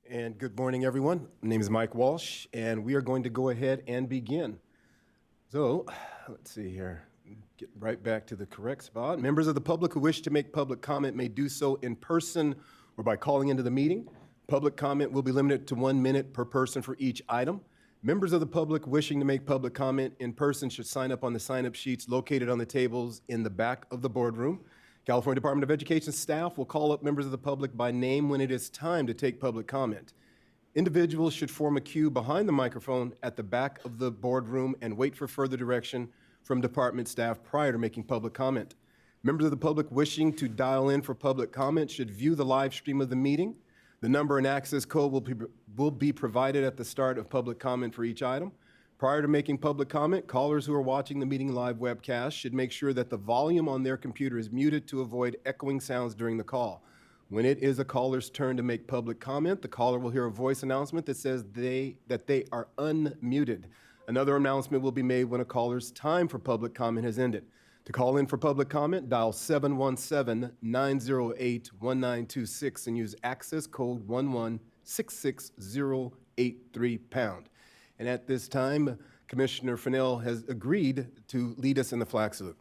And good morning, everyone. My name is Mike Walsh, and we are going to go ahead and begin. So, let's see here. Get right back to the correct spot. Members of the public who wish to make public comment may do so in person or by calling into the meeting. Public comment will be limited to 1 minute per person for each item. Members of the public wishing to make public comment in person should sign up on the sign-up sheets located on the tables in the back of the boardroom. California Department of Education staff will call up members of the public by name when it is time to take public comment. Individuals should form a queue behind the microphone at the back of the boardroom and wait for further direction from department staff prior to making public comment. Members of the public wishing to dial in for public comment should view the live stream of the meeting. The number and access code will be provided at the start of public comment for each item. Prior to making public comment, callers who are watching the meeting live webcast should make sure that the volume on their computer is muted to avoid echoing sounds during the call. When it is a caller's turn to make public comment, the caller will hear a voice announcement that says that they are unmuted. Another announcement will be made when a caller's time for public comment has ended. To call in for public comment, dial 717-908-1926 and use access code 1166083#. And at this time, Commissioner Fennell has agreed to lead us in the flag salute.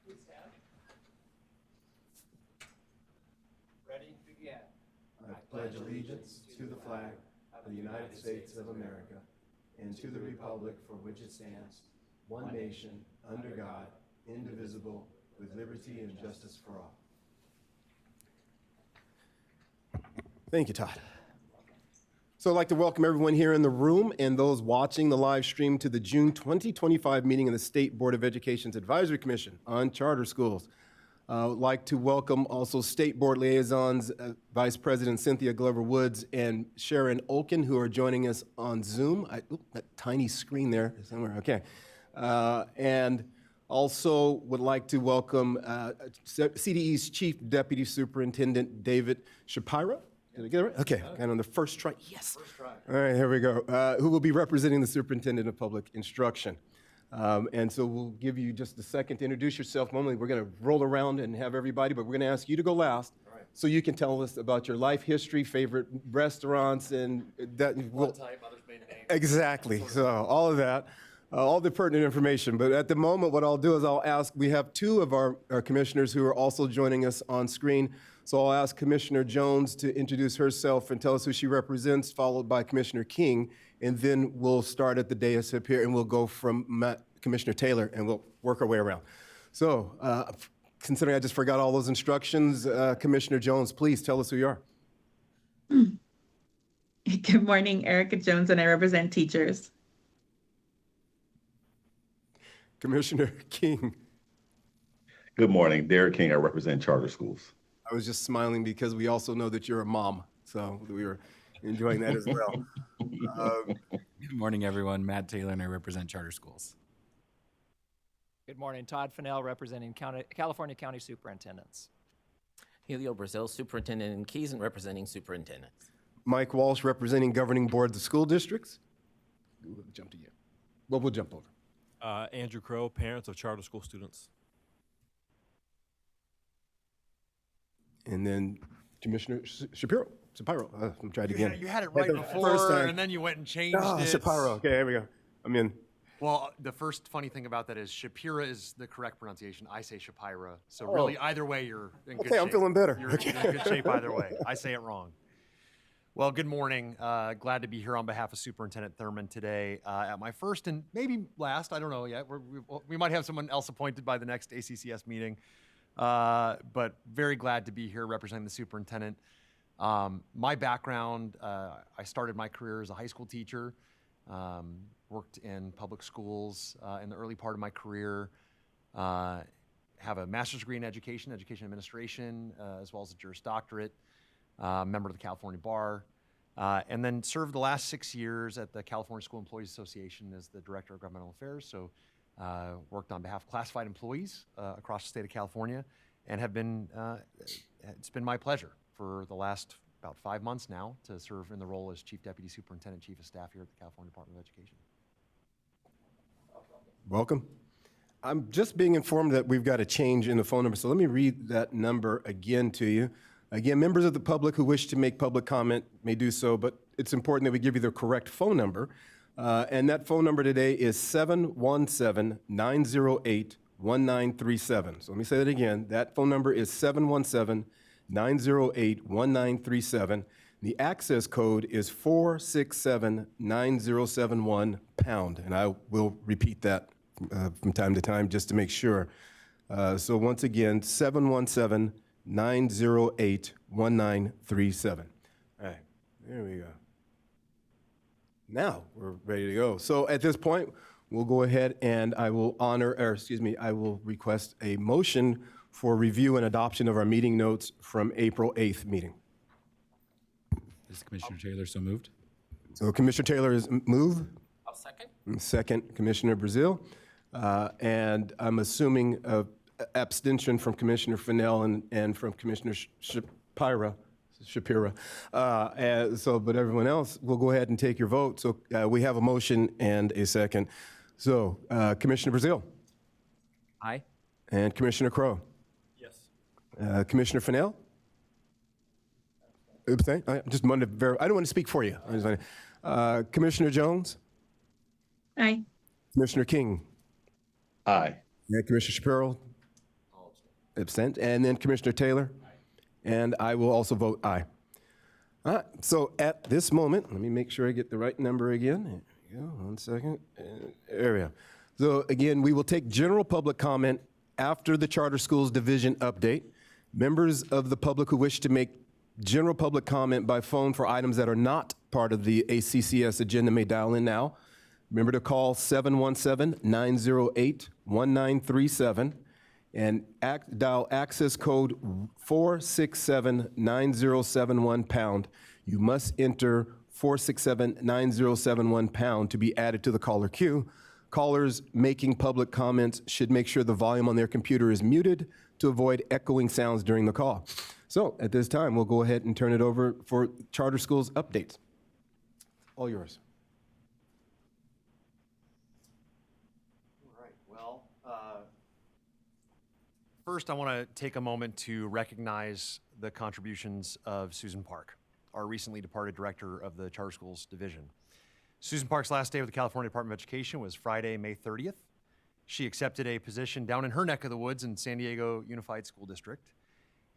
Please stand. Ready, begin. I pledge allegiance to the flag of the United States of America and to the republic for which it stands, one nation, under God, indivisible, with liberty and justice for all. Thank you, Todd. So I'd like to welcome everyone here in the room and those watching the live stream to the June 2025 meeting of the State Board of Education's Advisory Commission on Charter Schools. I would like to welcome also State Board Liaisons, Vice President Cynthia Glover-Woods and Sharon Olkin, who are joining us on Zoom. That tiny screen there somewhere, okay. And also would like to welcome CDE's Chief Deputy Superintendent David Shapiro. Did I get it right? Okay, and on the first try, yes. First try. All right, here we go. Who will be representing the Superintendent of Public Instruction. And so we'll give you just a second to introduce yourself. Normally, we're going to roll around and have everybody, but we're going to ask you to go last. Right. So you can tell us about your life history, favorite restaurants, and that. Blood type, mother's maiden name. Exactly. So all of that. All the pertinent information. But at the moment, what I'll do is I'll ask, we have two of our commissioners who are also joining us on screen. So I'll ask Commissioner Jones to introduce herself and tell us who she represents, followed by Commissioner King. And then we'll start at the dais up here and we'll go from Commissioner Taylor and we'll work our way around. So considering I just forgot all those instructions, Commissioner Jones, please tell us who you are. Good morning, Erica Jones, and I represent teachers. Commissioner King. Good morning, Derek King. I represent charter schools. I was just smiling because we also know that you're a mom, so we were enjoying that as well. Good morning, everyone. Matt Taylor, and I represent charter schools. Good morning, Todd Fennell, representing California County Superintendents. Helio Brazil, Superintendent in Keys and representing superintendents. Mike Walsh, representing governing boards of school districts. We'll jump to you. Well, we'll jump over. Andrew Crow, parents of charter school students. And then Commissioner Shapiro. I'm trying again. You had it right before, and then you went and changed it. Shapiro. Okay, here we go. I'm in. Well, the first funny thing about that is Shapira is the correct pronunciation. I say Shapira. So really, either way, you're in good shape. Okay, I'm feeling better. You're in good shape either way. I say it wrong. Well, good morning. Glad to be here on behalf of Superintendent Thurman today at my first and maybe last, I don't know yet. We might have someone else appointed by the next ACCS meeting, but very glad to be here representing the superintendent. My background, I started my career as a high school teacher, worked in public schools in the early part of my career, have a master's degree in education administration, as well as a Juris Doctorate. Member of the California Bar, and then served the last 6 years at the California School Employees Association as the Director of Governmental Affairs. So worked on behalf of classified employees across the state of California, and have been, it's been my pleasure for the last about 5 months now to serve in the role as Chief Deputy Superintendent, Chief of Staff here at the California Department of Education. Welcome. I'm just being informed that we've got a change in the phone number, so let me read that number again to you. Again, members of the public who wish to make public comment may do so, but it's important that we give you the correct phone number. And that phone number today is 717-908-1937. So let me say that again. That phone number is 717-908-1937. The access code is 467-9071 pound. And I will repeat that from time to time just to make sure. So once again, 717-908-1937. All right, there we go. Now we're ready to go. So at this point, we'll go ahead and I will I will request a motion for review and adoption of our meeting notes from April 8th meeting. Is Commissioner Taylor so moved? So Commissioner Taylor is move. I'll second. Second, Commissioner Brazil. And I'm assuming abstention from Commissioner Fennell and from Commissioner Shapira. But everyone else, we'll go ahead and take your vote. So we have a motion and a second. So Commissioner Brazil Aye. and Commissioner Crowe. Yes. Commissioner Fennell? Abstain? I just wanted to I don't want to speak for you. Commissioner Jones? Aye. Commissioner King? Aye. And Commissioner Shapiro? Absent. And then Commissioner Taylor? And I will also vote aye. All right, so at this moment, let me make sure I get the right number again. There we go, 1 second. There we go. So again, we will take general public comment after the Charter Schools Division update. Members of the public who wish to make general public comment by phone for items that are not part of the ACCS agenda may dial in now. Remember to call 717-908-1937 and dial access code 467-9071 pound. You must enter 467-9071 pound to be added to the caller queue. Callers making public comments should make sure the volume on their computer is muted to avoid echoing sounds during the call. So at this time, we'll go ahead and turn it over for Charter Schools updates. All yours. All right. Well, first I want to take a moment to recognize the contributions of Susan Park, our recently departed director of the Charter Schools Division. Susan Park's last day with the California Department of Education was Friday, May 30th. She accepted a position down in her neck of the woods in San Diego Unified School District.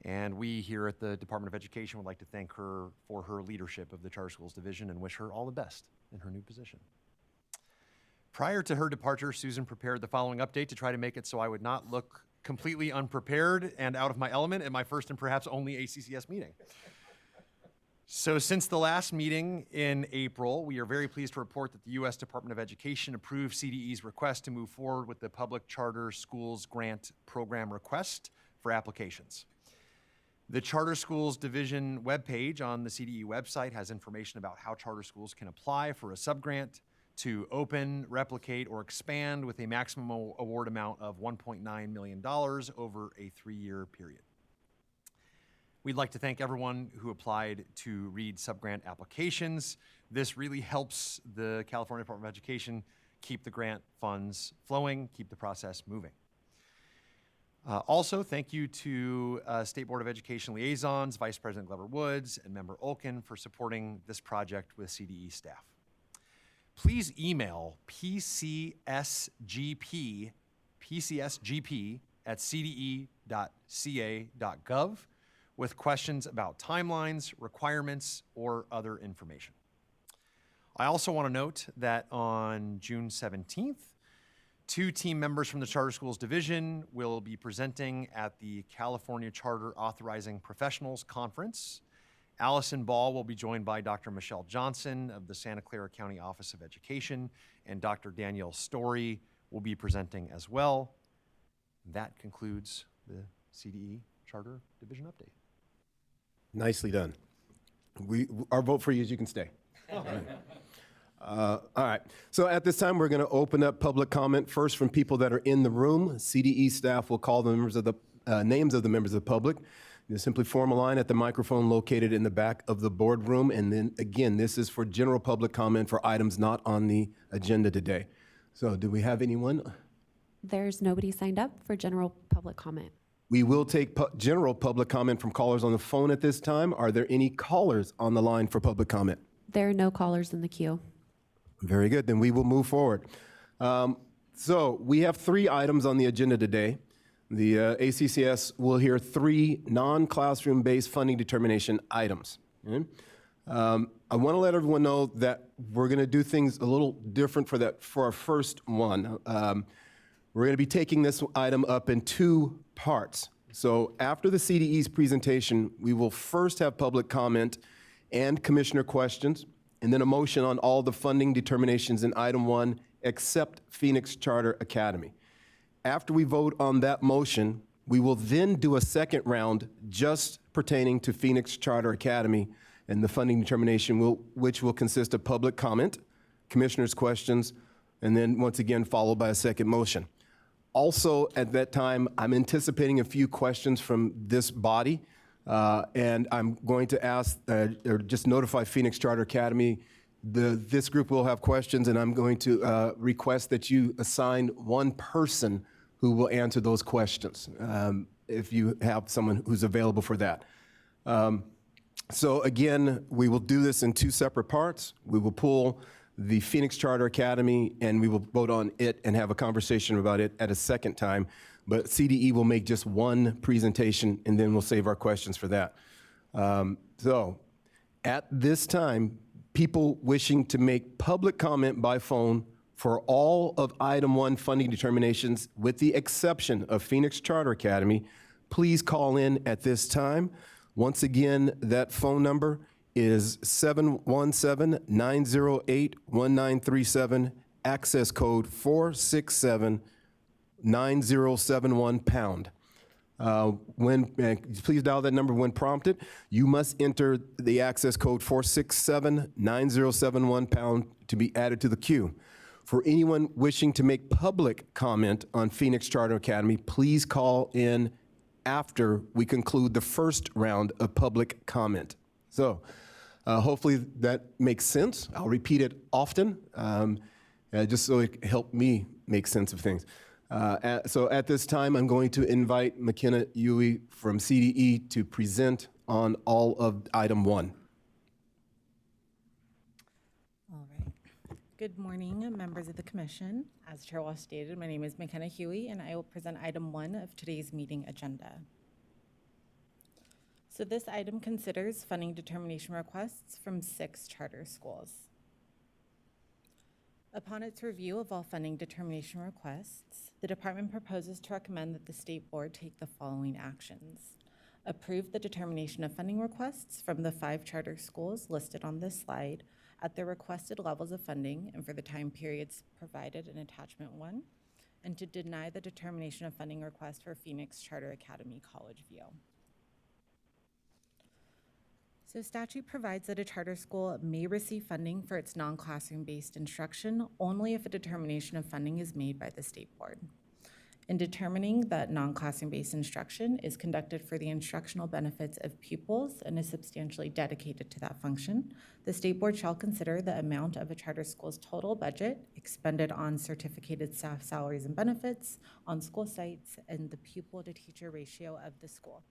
And we here at the Department of Education would like to thank her for her leadership of the Charter Schools Division and wish her all the best in her new position. Prior to her departure, Susan prepared the following update to try to make it so I would not look completely unprepared and out of my element at my first and perhaps only ACCS meeting. So since the last meeting in April, we are very pleased to report that the U.S. Department of Education approved CDE's request to move forward with the Public Charter Schools Grant Program request for applications. The Charter Schools Division webpage on the CDE website has information about how charter schools can apply for a subgrant to open, replicate, or expand with a maximum award amount of $1.9 million over a 3-year period. We'd like to thank everyone who applied to read subgrant applications. This really helps the California Department of Education keep the grant funds flowing, keep the process moving. Also, thank you to State Board of Education liaisons, Vice President Glover Woods, and Member Olkin for supporting this project with CDE staff. Please email pcsgp@cde.ca.gov with questions about timelines, requirements, or other information. I also want to note that on June 17th, 2 team members from the Charter Schools Division will be presenting at the California Charter Authorizing Professionals Conference. Allison Ball will be joined by Dr. Michelle Johnson of the Santa Clara County Office of Education, and Dr. Danielle Story will be presenting as well. That concludes the CDE Charter Division update. Nicely done. Our vote for you is you can stay. All right. So at this time, we're going to open up public comment first from people that are in the room. CDE staff will call the members of the names of the members of the public. You simply form a line at the microphone located in the back of the boardroom. And then again, this is for general public comment for items not on the agenda today. So do we have anyone? There's nobody signed up for general public comment. We will take general public comment from callers on the phone at this time. Are there any callers on the line for public comment? There are no callers in the queue. Very good, then we will move forward. So we have 3 items on the agenda today. The ACCS will hear 3 non-classroom based funding determination items. Okay? I want to let everyone know that we're going to do things a little different for our first one. We're going to be taking this item up in 2 parts. So after the CDE's presentation, we will first have public comment and commissioner questions, and then a motion on all the funding determinations in item 1, except Phoenix Charter Academy. After we vote on that motion, we will then do a second round just pertaining to Phoenix Charter Academy and the funding determination, which will consist of public comment, commissioners' questions, and then once again followed by a second motion. Also, at that time, I'm anticipating a few questions from this body, and I'm going to ask, or just notify Phoenix Charter Academy, this group will have questions, and I'm going to request that you assign one person who will answer those questions, if you have someone who's available for that. So again, we will do this in 2 separate parts. We will pull the Phoenix Charter Academy, and we will vote on it and have a conversation about it at a second time. But CDE will make just one presentation, and then we'll save our questions for that. So at this time, people wishing to make public comment by phone for all of item 1 funding determinations, with the exception of Phoenix Charter Academy, please call in at this time. Once again, that phone number is 717-908-1937, access code 467-9071#. Please dial that number when prompted. You must enter the access code 467-9071# to be added to the queue. For anyone wishing to make public comment on Phoenix Charter Academy, please call in after we conclude the first round of public comment. So hopefully that makes sense. I'll repeat it often, just so it helped me make sense of things. So at this time, I'm going to invite McKenna Yui from CDE to present on all of item 1. All right. Good morning, members of the commission. As Chair Walsh stated, my name is McKenna Huey, and I will present item 1 of today's meeting agenda. So this item considers funding determination requests from 6 charter schools. Upon its review of all funding determination requests, the department proposes to recommend that the state board take the following actions. Approve the determination of funding requests from the 5 charter schools listed on this slide at their requested levels of funding and for the time periods provided in attachment 1, and to deny the determination of funding request for Phoenix Charter Academy College View. So statute provides that a charter school may receive funding for its non-classroom based instruction only if a determination of funding is made by the state board. In determining that non-classroom based instruction is conducted for the instructional benefits of pupils and is substantially dedicated to that function, the state board shall consider the amount of a charter school's total budget expended on certificated staff salaries and benefits, on school sites, and the pupil to teacher ratio of the school.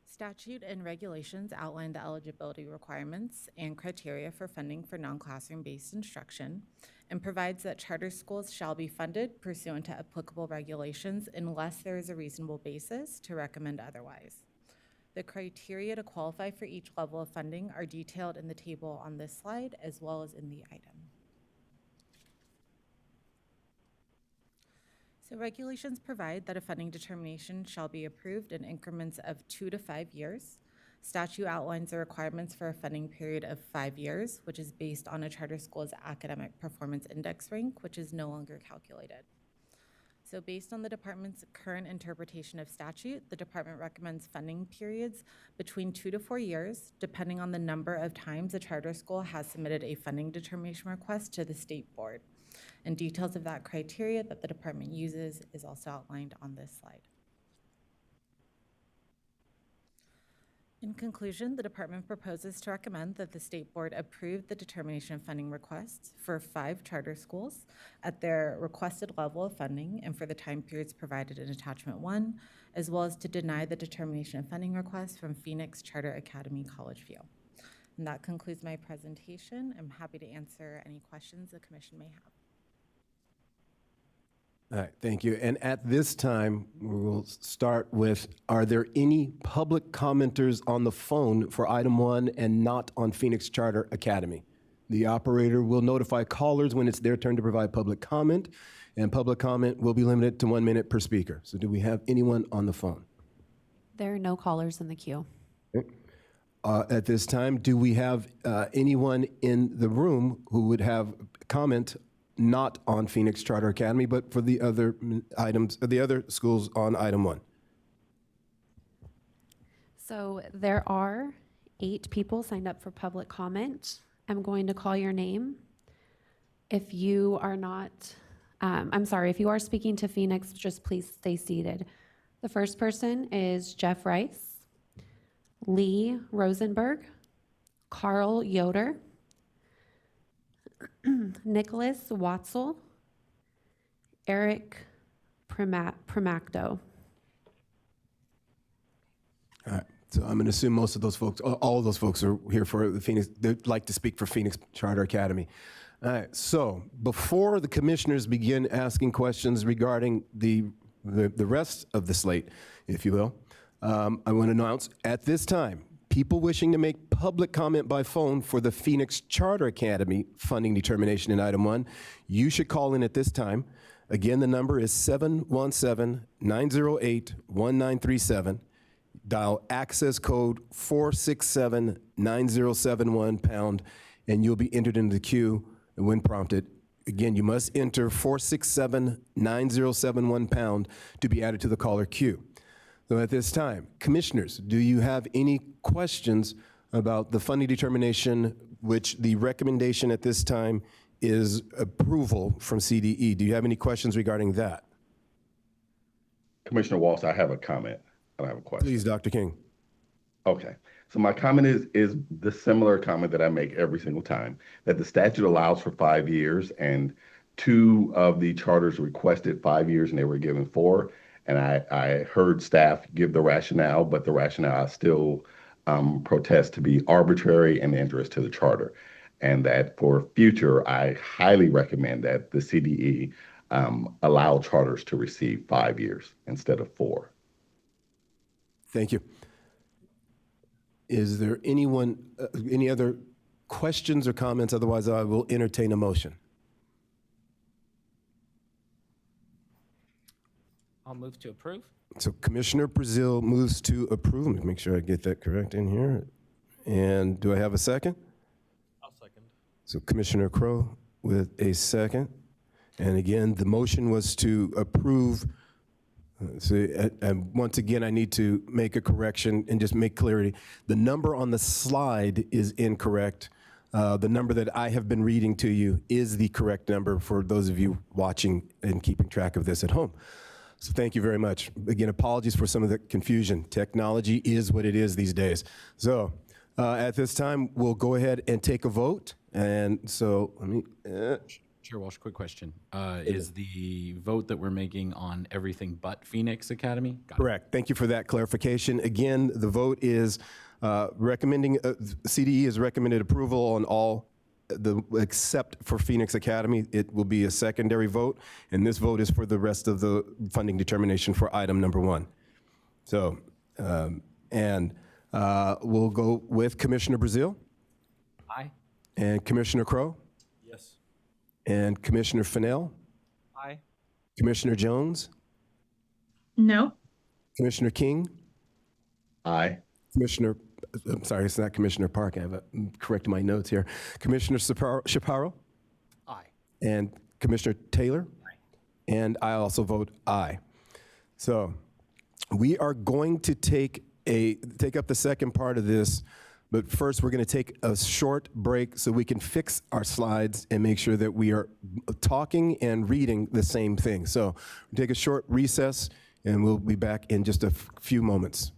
Statute and regulations outline the eligibility requirements and criteria for funding for non-classroom based instruction, and provides that charter schools shall be funded pursuant to applicable regulations unless there is a reasonable basis to recommend otherwise. The criteria to qualify for each level of funding are detailed in the table on this slide as well as in the item. So regulations provide that a funding determination shall be approved in increments of 2 to 5 years. Statute outlines the requirements for a funding period of 5 years, which is based on a charter school's academic performance index rank, which is no longer calculated. So based on the department's current interpretation of statute, the department recommends funding periods between 2 to 4 years, depending on the number of times a charter school has submitted a funding determination request to the state board. And details of that criteria that the department uses is also outlined on this slide. In conclusion, the department proposes to recommend that the state board approve the determination of funding requests for 5 charter schools at their requested level of funding and for the time periods provided in attachment 1, as well as to deny the determination of funding requests from Phoenix Charter Academy College View. And that concludes my presentation. I'm happy to answer any questions the commission may have. All right, thank you. And at this time, we'll start with, are there any public commenters on the phone for item 1 and not on Phoenix Charter Academy? The operator will notify callers when it's their turn to provide public comment, and public comment will be limited to 1 minute per speaker. So do we have anyone on the phone? There are no callers in the queue. At this time, do we have anyone in the room who would have comment not on Phoenix Charter Academy, but for the other items, the other schools on item 1? So there are 8 people signed up for public comment. I'm going to call your name. If you are not, if you are speaking to Phoenix, just please stay seated. The first person is Jeff Rice, Lee Rosenberg, Carl Yoder, Nicholas Watzel, Eric Primacto. All right, so I'm going to assume most of those folks, all of those folks are here for the Phoenix, they'd like to speak for Phoenix Charter Academy. All right, so before the commissioners begin asking questions regarding the rest of the slate, if you will, I want to announce at this time, people wishing to make public comment by phone for the Phoenix Charter Academy funding determination in item 1, you should call in at this time. Again, the number is 717-908-1937. Dial access code 467-9071 pound, and you'll be entered into the queue when prompted. Again, you must enter 467-9071 pound to be added to the caller queue. So at this time, commissioners, do you have any questions about the funding determination, which the recommendation at this time is approval from CDE? Do you have any questions regarding that? Commissioner Walsh, I have a comment. I have a question. Please, Dr. King. Okay. So my comment is the similar comment that I make every single time, that the statute allows for 5 years, and 2 of the charters requested 5 years and they were given 4. And I heard staff give the rationale, but the rationale I still protest to be arbitrary and injurious to the charter. And that for future, I highly recommend that the CDE allow charters to receive 5 years instead of 4. Thank you. Is there anyone, any other questions or comments? Otherwise, I will entertain a motion. I'll move to approve. So Commissioner Brazil moves to approve. Let me make sure I get that correct in here. And do I have a second? I'll second. So Commissioner Crowe with a second. And again, the motion was to approve. And once again, I need to make a correction and just make clarity. The number on the slide is incorrect. The number that I have been reading to you is the correct number for those of you watching and keeping track of this at home. So thank you very much. Again, apologies for some of the confusion. Technology is what it is these days. So at this time, we'll go ahead and take a vote. And so let me... Chair Walsh, quick question. Is the vote that we're making on everything but Phoenix Academy? Got it. Correct. Thank you for that clarification. Again, the vote is recommending, CDE has recommended approval on all, except for Phoenix Academy. It will be a secondary vote, and this vote is for the rest of the funding determination for item number 1. So, we'll go with Commissioner Brazil Aye. and Commissioner Crowe Yes. and Commissioner Fennell, Aye. Commissioner Jones, No. Commissioner King, Aye. Commissioner, I'm sorry, it's not Commissioner Park. I'm correcting my notes here. Commissioner Chaparro, Aye. and Commissioner Taylor, and I also vote aye. So we are going to take up the second part of this, but first we're going to take a short break so we can fix our slides and make sure that we are talking and reading the same thing. So we'll take a short recess, and we'll be back in just a few moments.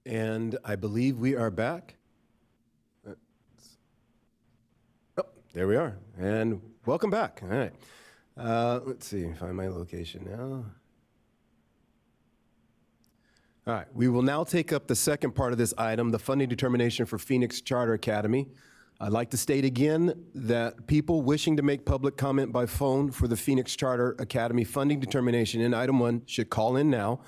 And I believe we are back. Oh, there we are. And welcome back. All right. Let's see, find my location now. All right, we will now take up the second part of this item, the funding determination for Phoenix Charter Academy. I'd like to state again that people wishing to make public comment by phone for the Phoenix Charter Academy funding determination in item 1 should call in now.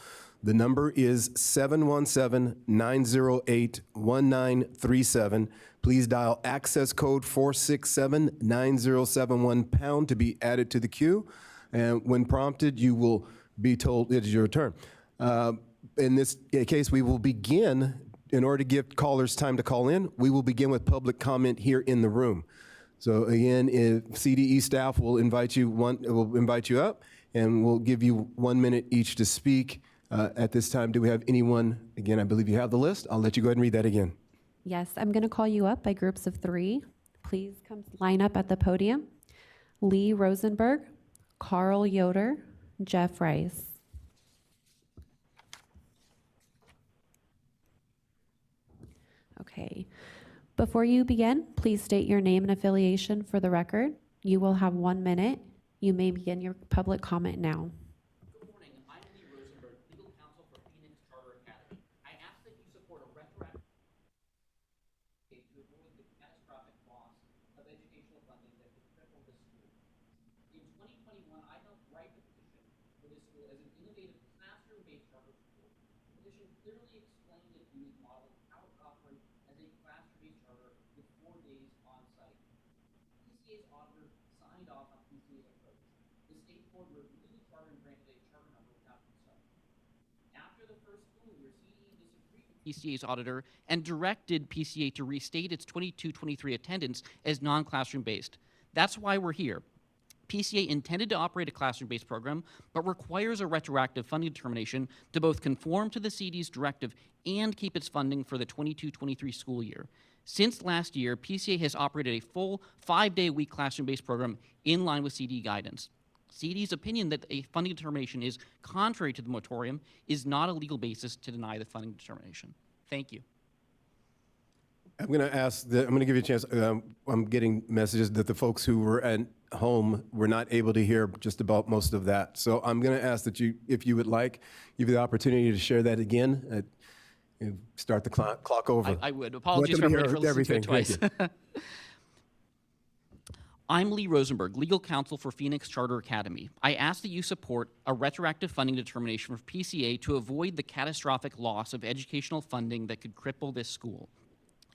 The number is 717-908-1937. Please dial access code 467-9071 # to be added to the queue. And when prompted, you will be told it is your turn. In this case, we will begin, in order to give callers time to call in, we will begin with public comment here in the room. So again, if CDE staff will invite you up, and we'll give you 1 minute each to speak. At this time, do we have anyone? Again, I believe you have the list. I'll let you go ahead and read that again. Yes, I'm going to call you up by groups of 3. Please come line up at the podium. Lee Rosenberg, Carl Yoder, Jeff Rice. Okay. Before you begin, please state your name and affiliation for the record. You will have 1 minute. You may begin your public comment now. Good morning. I'm Lee Rosenberg, legal counsel for Phoenix Charter Academy. I ask that you support a retroactive to avoid the catastrophic loss of educational funding that could cripple this school. In 2021, I helped write the petition for this school as an innovative classroom-based charter school. The petition clearly explained its unique model, how it operates as a classroom-based charter with 4 days on-site. PCA's auditor signed off on PCA's approach. The state board reviewed the charter and granted a charter number without concern. After the first school year, CDE disagreed with PCA's auditor and directed PCA to restate its 22-23 attendance as non-classroom based. That's why we're here. PCA intended to operate a classroom-based program, but requires a retroactive funding determination to both conform to the CD's directive and keep its funding for the 22-23 school year. Since last year, PCA has operated a full 5-day-a-week classroom-based program in line with CD guidance. CD's opinion that a funding determination is contrary to the moratorium is not a legal basis to deny the funding determination. Thank you. I'm going to give you a chance. I'm getting messages that the folks who were at home were not able to hear just about most of that. So I'm going to ask that you, if you would like, give you the opportunity to share that again. Start the clock over. I would. Apologies for everybody for listening to it twice. I'm Lee Rosenberg, legal counsel for Phoenix Charter Academy. I ask that you support a retroactive funding determination for PCA to avoid the catastrophic loss of educational funding that could cripple this school.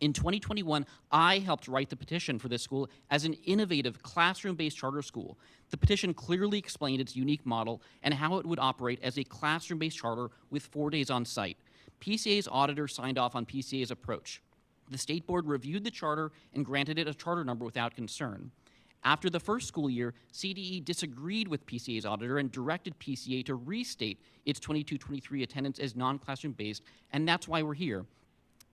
In 2021, I helped write the petition for this school as an innovative classroom-based charter school. The petition clearly explained its unique model and how it would operate as a classroom-based charter with 4 days on site. PCA's auditor signed off on PCA's approach. The state board reviewed the charter and granted it a charter number without concern. After the first school year, CDE disagreed with PCA's auditor and directed PCA to restate its 22-23 attendance as non-classroom based, and that's why we're here.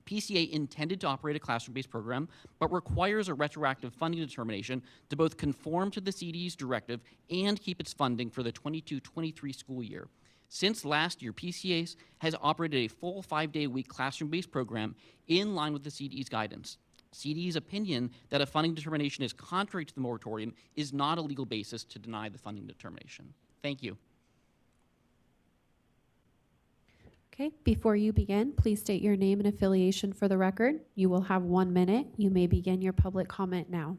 PCA intended to operate a classroom-based program, but requires a retroactive funding determination to both conform to the CDE's directive and keep its funding for the 22-23 school year. Since last year, PCA has operated a full 5-day-a-week classroom-based program in line with the CDE's guidance. CDE's opinion that a funding determination is contrary to the moratorium is not a legal basis to deny the funding determination. Thank you. Okay, before you begin, please state your name and affiliation for the record. You will have 1 minute. You may begin your public comment now.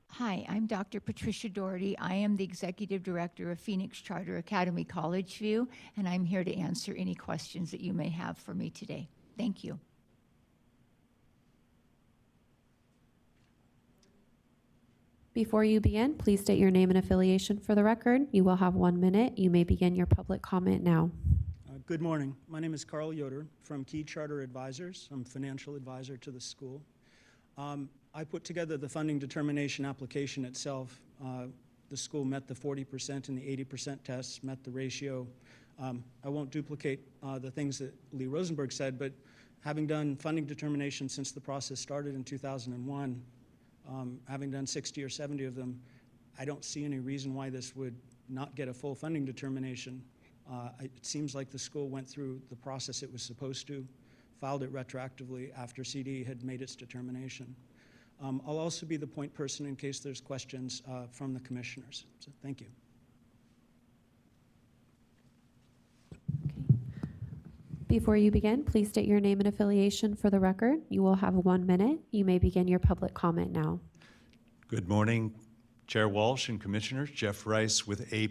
Hi, I'm Dr. Patricia Doherty. I am the Executive Director of Phoenix Charter Academy College View, and I'm here to answer any questions that you may have for me today. Thank you. Before you begin, please state your name and affiliation for the record. You will have 1 minute. You may begin your public comment now. Good morning. My name is Carl Yoder from Key Charter Advisors. I'm financial advisor to the school. I put together the funding determination application itself. The school met the 40% and the 80% tests, met the ratio. I won't duplicate the things that Lee Rosenberg said, but having done funding determination since the process started in 2001, having done 60 or 70 of them, I don't see any reason why this would not get a full funding determination. It seems like the school went through the process it was supposed to. filed it retroactively after CD had made its determination. I'll also be the point person in case there's questions from the commissioners. So thank you. Before you begin, please state your name and affiliation for the record. You will have 1 minute. You may begin your public comment now. Good morning, Chair Walsh and Commissioners. Jeff Rice with A+.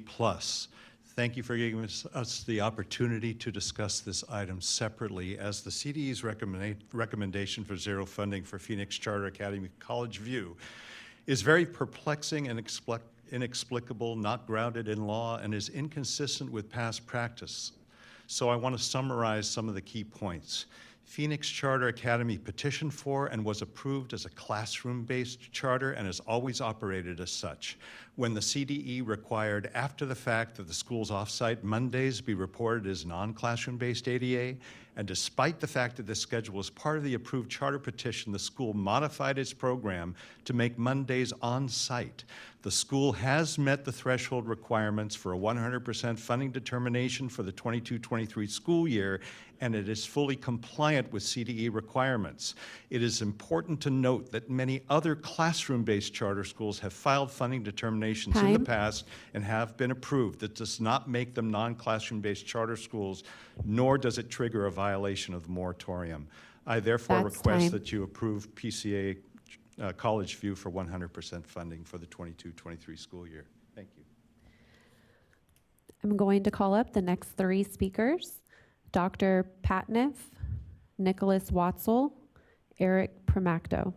Thank you for giving us the opportunity to discuss this item separately, as the CDE's recommendation for zero funding for Phoenix Charter Academy College View is very perplexing and inexplicable, not grounded in law, and is inconsistent with past practice. So I want to summarize some of the key points. Phoenix Charter Academy petitioned for and was approved as a classroom-based charter and has always operated as such. When the CDE required after the fact that the school's offsite Mondays be reported as non-classroom-based ADA, and despite the fact that this schedule was part of the approved charter petition, the school modified its program to make Mondays on-site. The school has met the threshold requirements for a 100% funding determination for the 22-23 school year, and it is fully compliant with CDE requirements. It is important to note that many other classroom-based charter schools have filed funding determinations in the past and have been approved. That does not make them non-classroom-based charter schools, nor does it trigger a violation of the moratorium. I therefore request that you approve PCA College View for 100% funding for the 22-23 school year. Thank you. I'm going to call up the next 3 speakers. Dr. Patniff, Nicholas Watzel, Eric Primacto.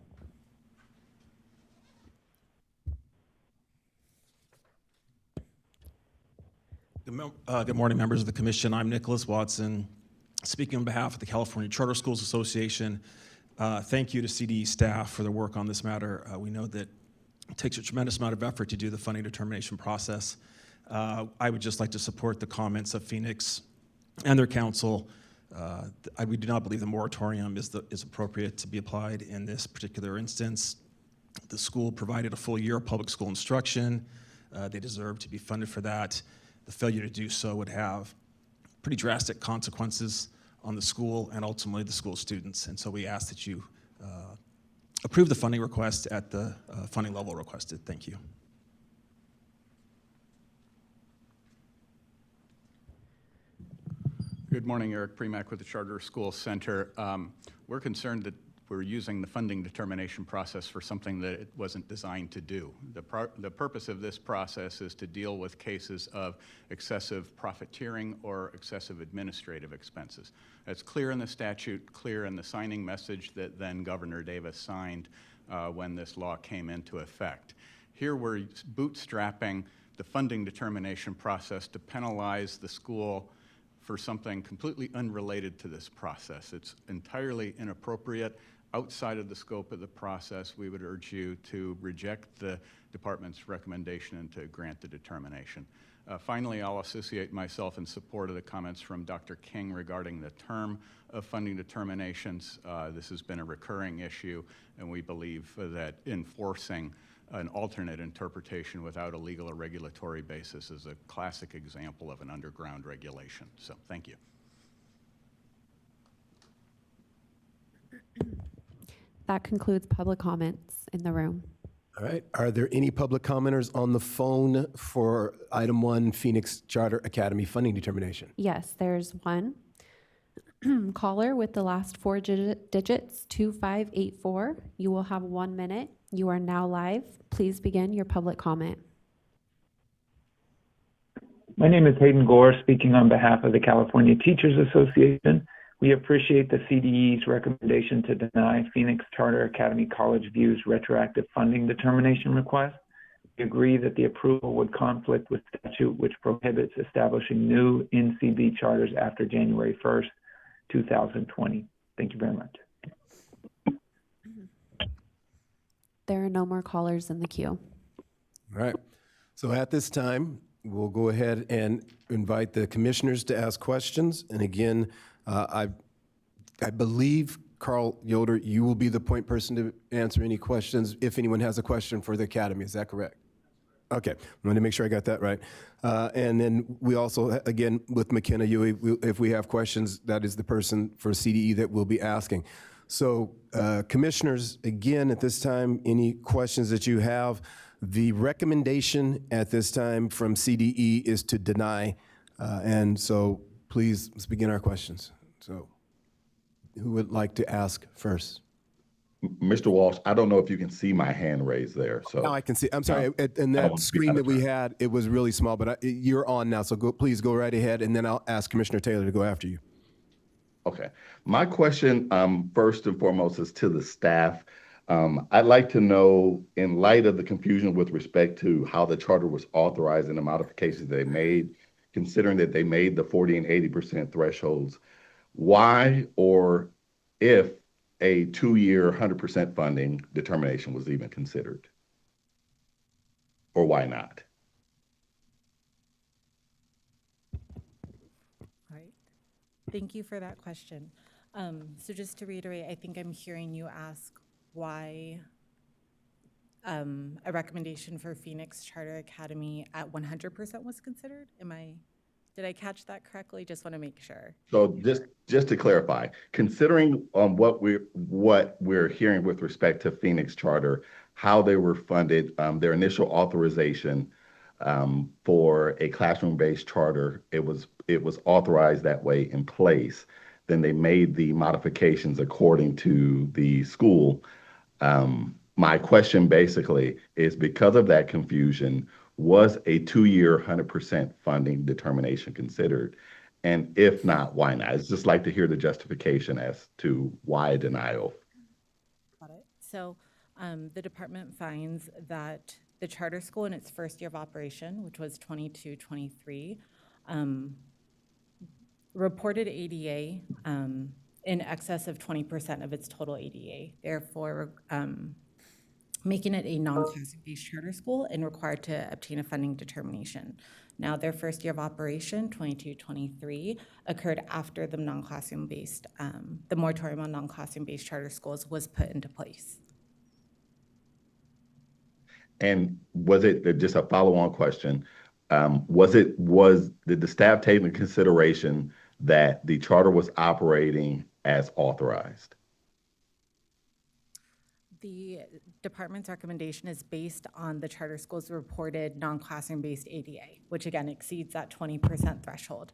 Good morning, members of the commission. I'm Nicholas Watson, speaking on behalf of the California Charter Schools Association. Thank you to CDE staff for their work on this matter. We know that it takes a tremendous amount of effort to do the funding determination process. I would just like to support the comments of Phoenix and their council. We do not believe the moratorium is appropriate to be applied in this particular instance. The school provided a full year of public school instruction. They deserve to be funded for that. The failure to do so would have pretty drastic consequences on the school and ultimately the school students. And so we ask that you approve the funding request at the funding level requested. Thank you. Good morning, Eric Premack with the Charter School Center. We're concerned that we're using the funding determination process for something that it wasn't designed to do. The purpose of this process is to deal with cases of excessive profiteering or excessive administrative expenses. That's clear in the statute, clear in the signing message that then Governor Davis signed when this law came into effect. Here we're bootstrapping the funding determination process to penalize the school for something completely unrelated to this process. It's entirely inappropriate. Outside of the scope of the process, we would urge you to reject the department's recommendation and to grant the determination. Finally, I'll associate myself in support of the comments from Dr. King regarding the term of funding determinations. This has been a recurring issue, and we believe that enforcing an alternate interpretation without a legal or regulatory basis is a classic example of an underground regulation. So, thank you. That concludes public comments in the room. All right. Are there any public commenters on the phone for item 1, Phoenix Charter Academy funding determination? Yes, there's one. Caller with the last 4 digits, 2584. You will have 1 minute. You are now live. Please begin your public comment. My name is Hayden Gore, speaking on behalf of the California Teachers Association. We appreciate the CDE's recommendation to deny Phoenix Charter Academy College View's retroactive funding determination request. We agree that the approval would conflict with statute which prohibits establishing new NCV charters after January 1st, 2020. Thank you very much. There are no more callers in the queue. All right. So at this time, we'll go ahead and invite the commissioners to ask questions. And again, I believe, Carl Yoder, you will be the point person to answer any questions if anyone has a question for the Academy. Is that correct? Okay, wanted to make sure I got that right. And then we also, again, with McKenna Yui, if we have questions, that is the person for CDE that we'll be asking. So commissioners, again, at this time, any questions that you have, the recommendation at this time from CDE is to deny. And so please, let's begin our questions. So who would like to ask first? Mr. Walsh, I don't know if you can see my hand raised there. So Now I can see. I'm sorry. In I that don't- screen that we had, it was really small, but you're on now. So please go right ahead, and then I'll ask Commissioner Taylor to go after you. Okay. My question, first and foremost, is to the staff. I'd like to know, in light of the confusion with respect to how the charter was authorized and the modifications they made, considering that they made the 40 and 80% thresholds, why or if a 2-year 100% funding determination was even considered? Or why not? All right. Thank you for that question. So just to reiterate, I think I'm hearing you ask why a recommendation for Phoenix Charter Academy at 100% was considered. Did I catch that correctly? Just want to make sure. So just to clarify, considering what we're hearing with respect to Phoenix Charter, how they were funded, their initial authorization for a classroom-based charter, it was authorized that way in place. Then they made the modifications according to the school. My question basically is, because of that confusion, was a 2-year 100% funding determination considered? And if not, why not? I'd just like to hear the justification as to why a denial. Got it. So the department finds that the charter school in its first year of operation, which was 22-23, reported ADA in excess of 20% of its total ADA, therefore making it a non-classroom-based charter and and required to obtain a funding determination. Now, their first year of operation, 22-23, occurred after the non-classroom-based, the moratorium on non-classroom-based charter schools was put into place. And was it, just a follow-on question, did the staff take into consideration that the charter was operating as authorized? The department's recommendation is based on the charter school's reported non-classroom-based ADA, which again exceeds that 20% threshold.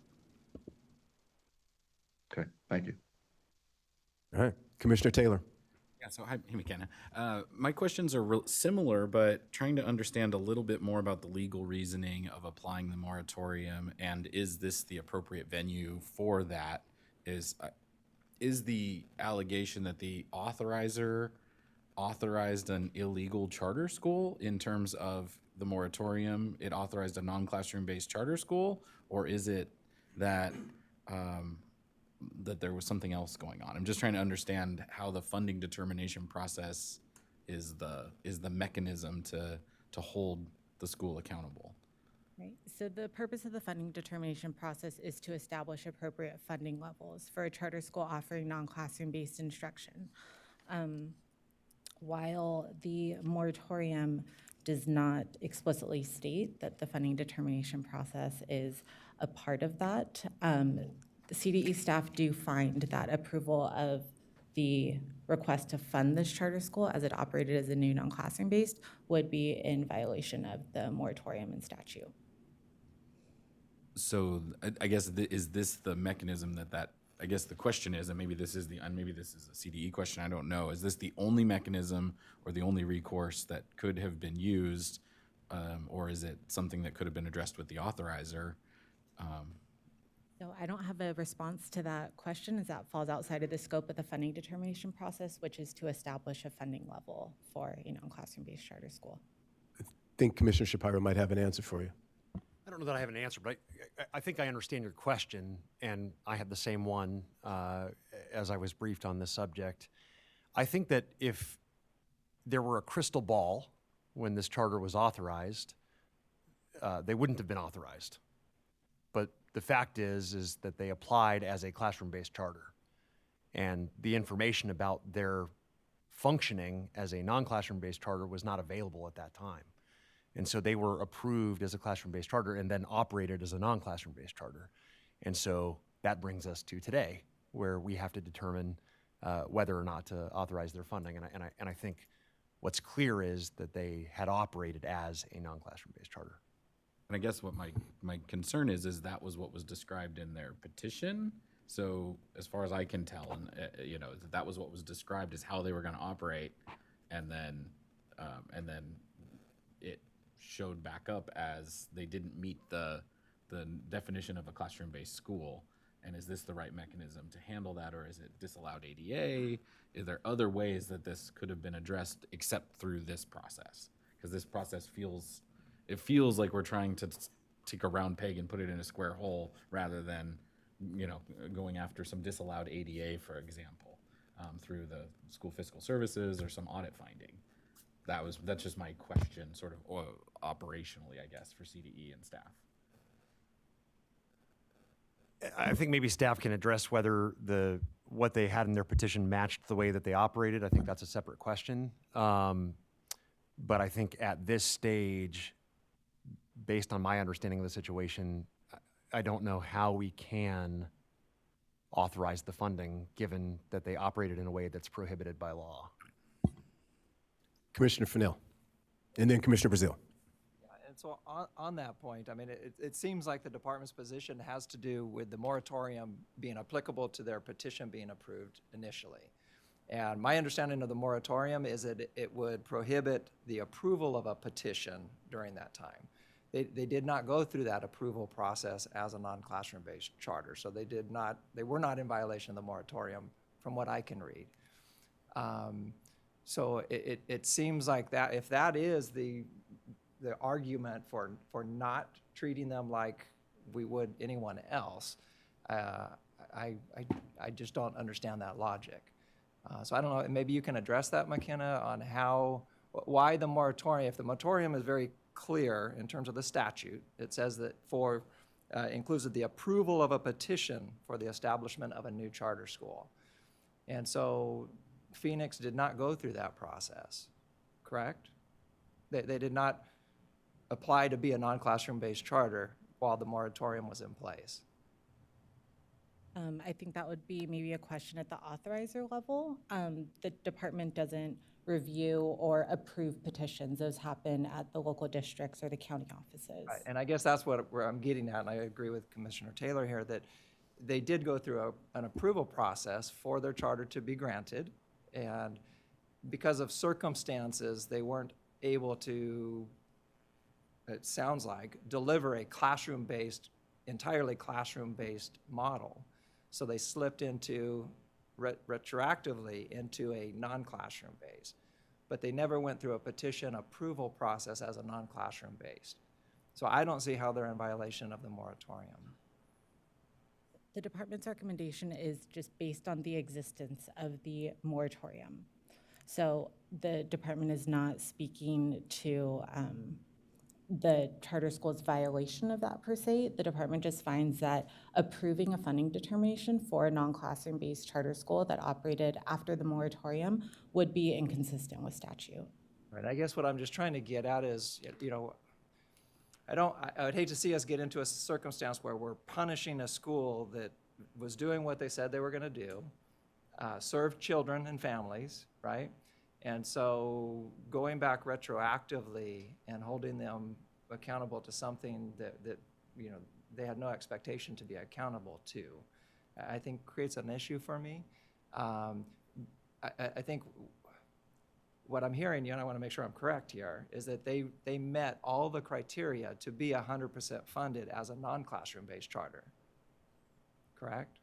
Okay, thank you. All right, Commissioner Taylor. Yeah, so hi, McKenna. My questions are similar, but trying to understand a little bit more about the legal reasoning of applying the moratorium, and is this the appropriate venue for that? Is the allegation that the authorizer authorized an illegal charter school in terms of the moratorium? It authorized a non-classroom-based charter school, or is it that that there was something else going on? I'm just trying to understand how the funding determination process is the mechanism to hold the school accountable. Right. So the purpose of the funding determination process is to establish appropriate funding levels for a charter school offering non-classroom-based instruction. While the moratorium does not explicitly state that the funding determination process is a part of that, the CDE staff do find that approval of the request to fund this charter school as it operated as a new non-classroom based would be in violation of the moratorium and statute. So I guess is this the mechanism that I guess the question is, and maybe this is a CDE question, I don't know, is this the only mechanism or the only recourse that could have been used, or is it something that could have been addressed with the authorizer? So I don't have a response to that question, as that falls outside of the scope of the funding determination process, which is to establish a funding level for a non-classroom-based charter school. I think Commissioner Shapiro might have an answer for you. I don't know that I have an answer, but I think I understand your question, and I had the same one as I was briefed on this subject. I think that if there were a crystal ball when this charter was authorized, they wouldn't have been authorized. But the fact is that they applied as a classroom-based charter, and the information about their functioning as a non-classroom-based charter was not available at that time. And so they were approved as a classroom-based charter and then operated as a non-classroom-based charter. And so that brings us to today, where we have to determine whether or not to authorize their funding. And I think what's clear is that they had operated as a non-classroom-based charter. And I guess what my concern is that was what was described in their petition. So as far as I can tell, and that was what was described as how they were going to operate, and then it showed back up as they didn't meet the definition of a classroom-based school. And is this the right mechanism to handle that, or is it disallowed ADA? Is there other ways that this could have been addressed except through this process? Because this process feels like we're trying to take a round peg and put it in a square hole rather than, going after some disallowed ADA, for example, through the school fiscal services or some audit finding. That's just my question, sort of operationally, I guess, for CDE and staff. I think maybe staff can address whether what they had in their petition matched the way that they operated. I think that's a separate question. But I think at this stage, based on my understanding of the situation, I don't know how we can authorize the funding given that they operated in a way that's prohibited by law. Commissioner Fennell, and then Commissioner Brazil. And so on that point, I mean, it seems like the department's position has to do with the moratorium being applicable to their petition being approved initially. And my understanding of the moratorium is that it would prohibit the approval of a petition during that time. They did not go through that approval process as a non-classroom-based charter, so they were not in violation of the moratorium from what I can read. So it seems like that if that is the argument for not treating them like we would anyone else, I just don't understand that logic. So I don't know, maybe you can address that, McKenna, on why the moratorium, if the moratorium is very clear in terms of the statute, it says that includes the approval of a petition for the establishment of a new charter school. And so Phoenix did not go through that process, correct? They did not apply to be a non-classroom-based charter while the moratorium was in place. I think that would be maybe a question at the authorizer level. The department doesn't review or approve petitions. Those happen at the local districts or the county offices. Right. And I guess that's where I'm getting at, and I agree with Commissioner Taylor here, that they did go through an approval process for their charter to be granted, and because of circumstances, they weren't able to, it sounds like, deliver a entirely classroom-based model. So they slipped into, retroactively, into a non-classroom based. But they never went through a petition approval process as a non-classroom based. So I don't see how they're in violation of the moratorium. The department's recommendation is just based on the existence of the moratorium. So the department is not speaking to the charter school's violation of that per se. The department just finds that approving a funding determination for a non-classroom based charter school that operated after the moratorium would be inconsistent with statute. Right. I guess what I'm just trying to get at is, I would hate to see us get into a circumstance where we're punishing a school that was doing what they said they were going to do, serve children and families, right? And so going back retroactively and holding them accountable to something that they had no expectation to be accountable to, I think creates an issue for me. I think what I'm hearing, I want to make sure I'm correct here, is that they met all the criteria to be 100% funded as a non-classroom based charter, correct?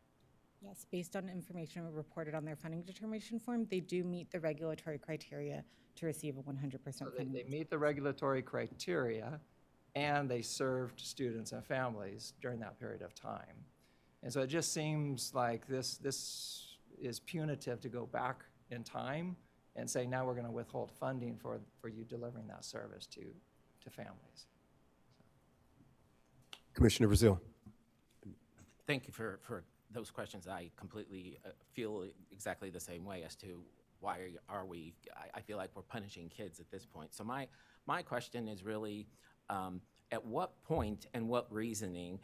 Yes, based on information reported on their funding determination form, they do meet the regulatory criteria to receive a 100% funding. They meet the regulatory criteria, and they served students and families during that period of time. And so it just seems like this is punitive to go back in time and say, now we're going to withhold funding for you delivering that service to families. Commissioner Brazil. Thank you for those questions. I completely feel exactly the same way as to why are we, I feel like we're punishing kids at this point. So my question is really, at what point and what reasoning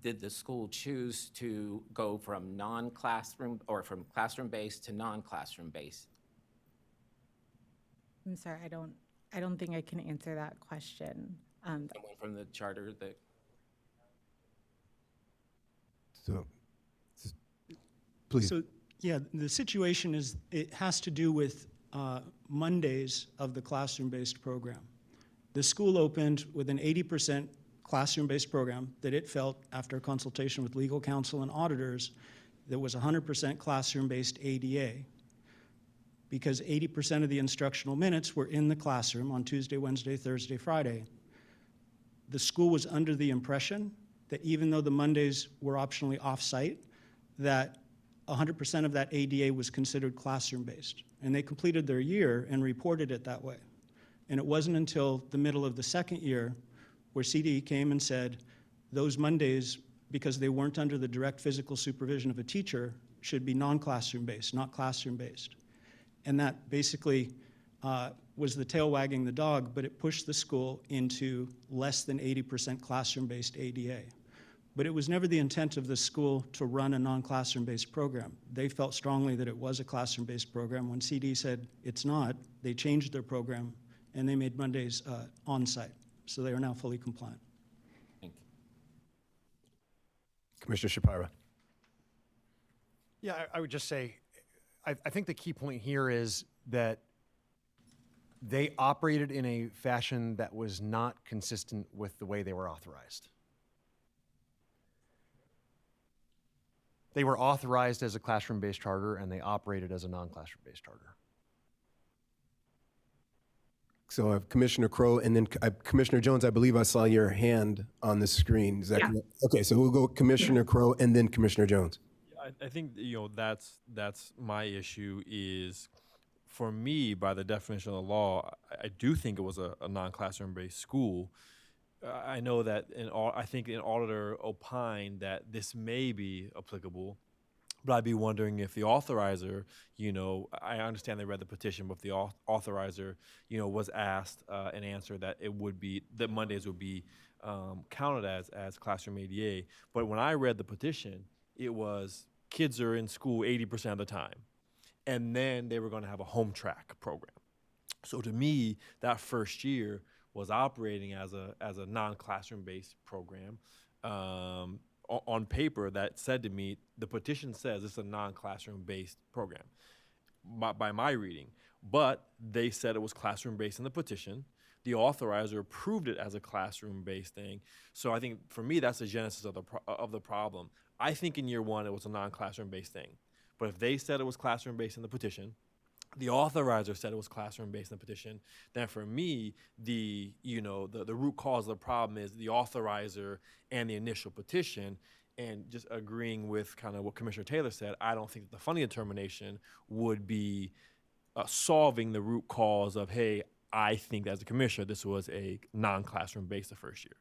did the school choose to go from non-classroom or from classroom-based to non-classroom-based? I'm sorry, I don't think I can answer that question. Someone from the charter that. So, please. So, yeah, the situation is, it has to do with Mondays of the classroom-based program. The school opened with an 80% classroom-based program that it felt, after consultation with legal counsel and auditors, that was 100% classroom-based ADA, because 80% of the instructional minutes were in the classroom on Tuesday, Wednesday, Thursday, Friday. The school was under the impression that even though the Mondays were optionally off-site, that 100% of that ADA was considered classroom-based. And they completed their year and reported it that way. And it wasn't until the middle of the second year where CD came and said, those Mondays, because they weren't under the direct physical supervision of a teacher, should be non-classroom based, not classroom based. And that basically was the tail wagging the dog, but it pushed the school into less than 80% classroom-based ADA. But it was never the intent of the school to run a non-classroom-based program. They felt strongly that it was a classroom-based program. When CD said it's not, they changed their program and they made Mondays on-site. So they are now fully compliant. Thank you. Commissioner Shapira. Yeah, I would just say, I think the key point here is that they operated in a fashion that was not consistent with the way they were authorized. They were authorized as a classroom-based charter, and they operated as a non-classroom-based charter. So I have Commissioner Crowe, and then Commissioner Jones, I believe I saw your hand on the screen. Is that correct? Okay, so we'll go Commissioner Crowe and then Commissioner Jones. I think, that's my issue is, for me, by the definition of the law, I do think it was a non-classroom based school. I know that I think an auditor opined that this may be applicable, but I'd be wondering if the authorizer, I understand they read the petition, but if the authorizer, was asked and answered that that Mondays would be counted as classroom ADA. But when I read the petition, it was kids are in school 80% of the time, and then they were going to have a home track program. So to me, that first year was operating as a non-classroom based program. On paper, that said to me, the petition says it's a non-classroom based program by my reading, but they said it was classroom based in the petition. The authorizer approved it as a classroom based thing. So I think for me, that's the genesis of the problem. I think in year one, it was a non-classroom based thing, but if they said it was classroom based in the petition, the authorizer said it was classroom-based in the petition, then for me, the root cause of the problem is the authorizer and the initial petition. And just agreeing with kind of what Commissioner Taylor said, I don't think that the funding determination would be solving the root cause of, hey, I think as a commissioner, this was a non-classroom based the first year.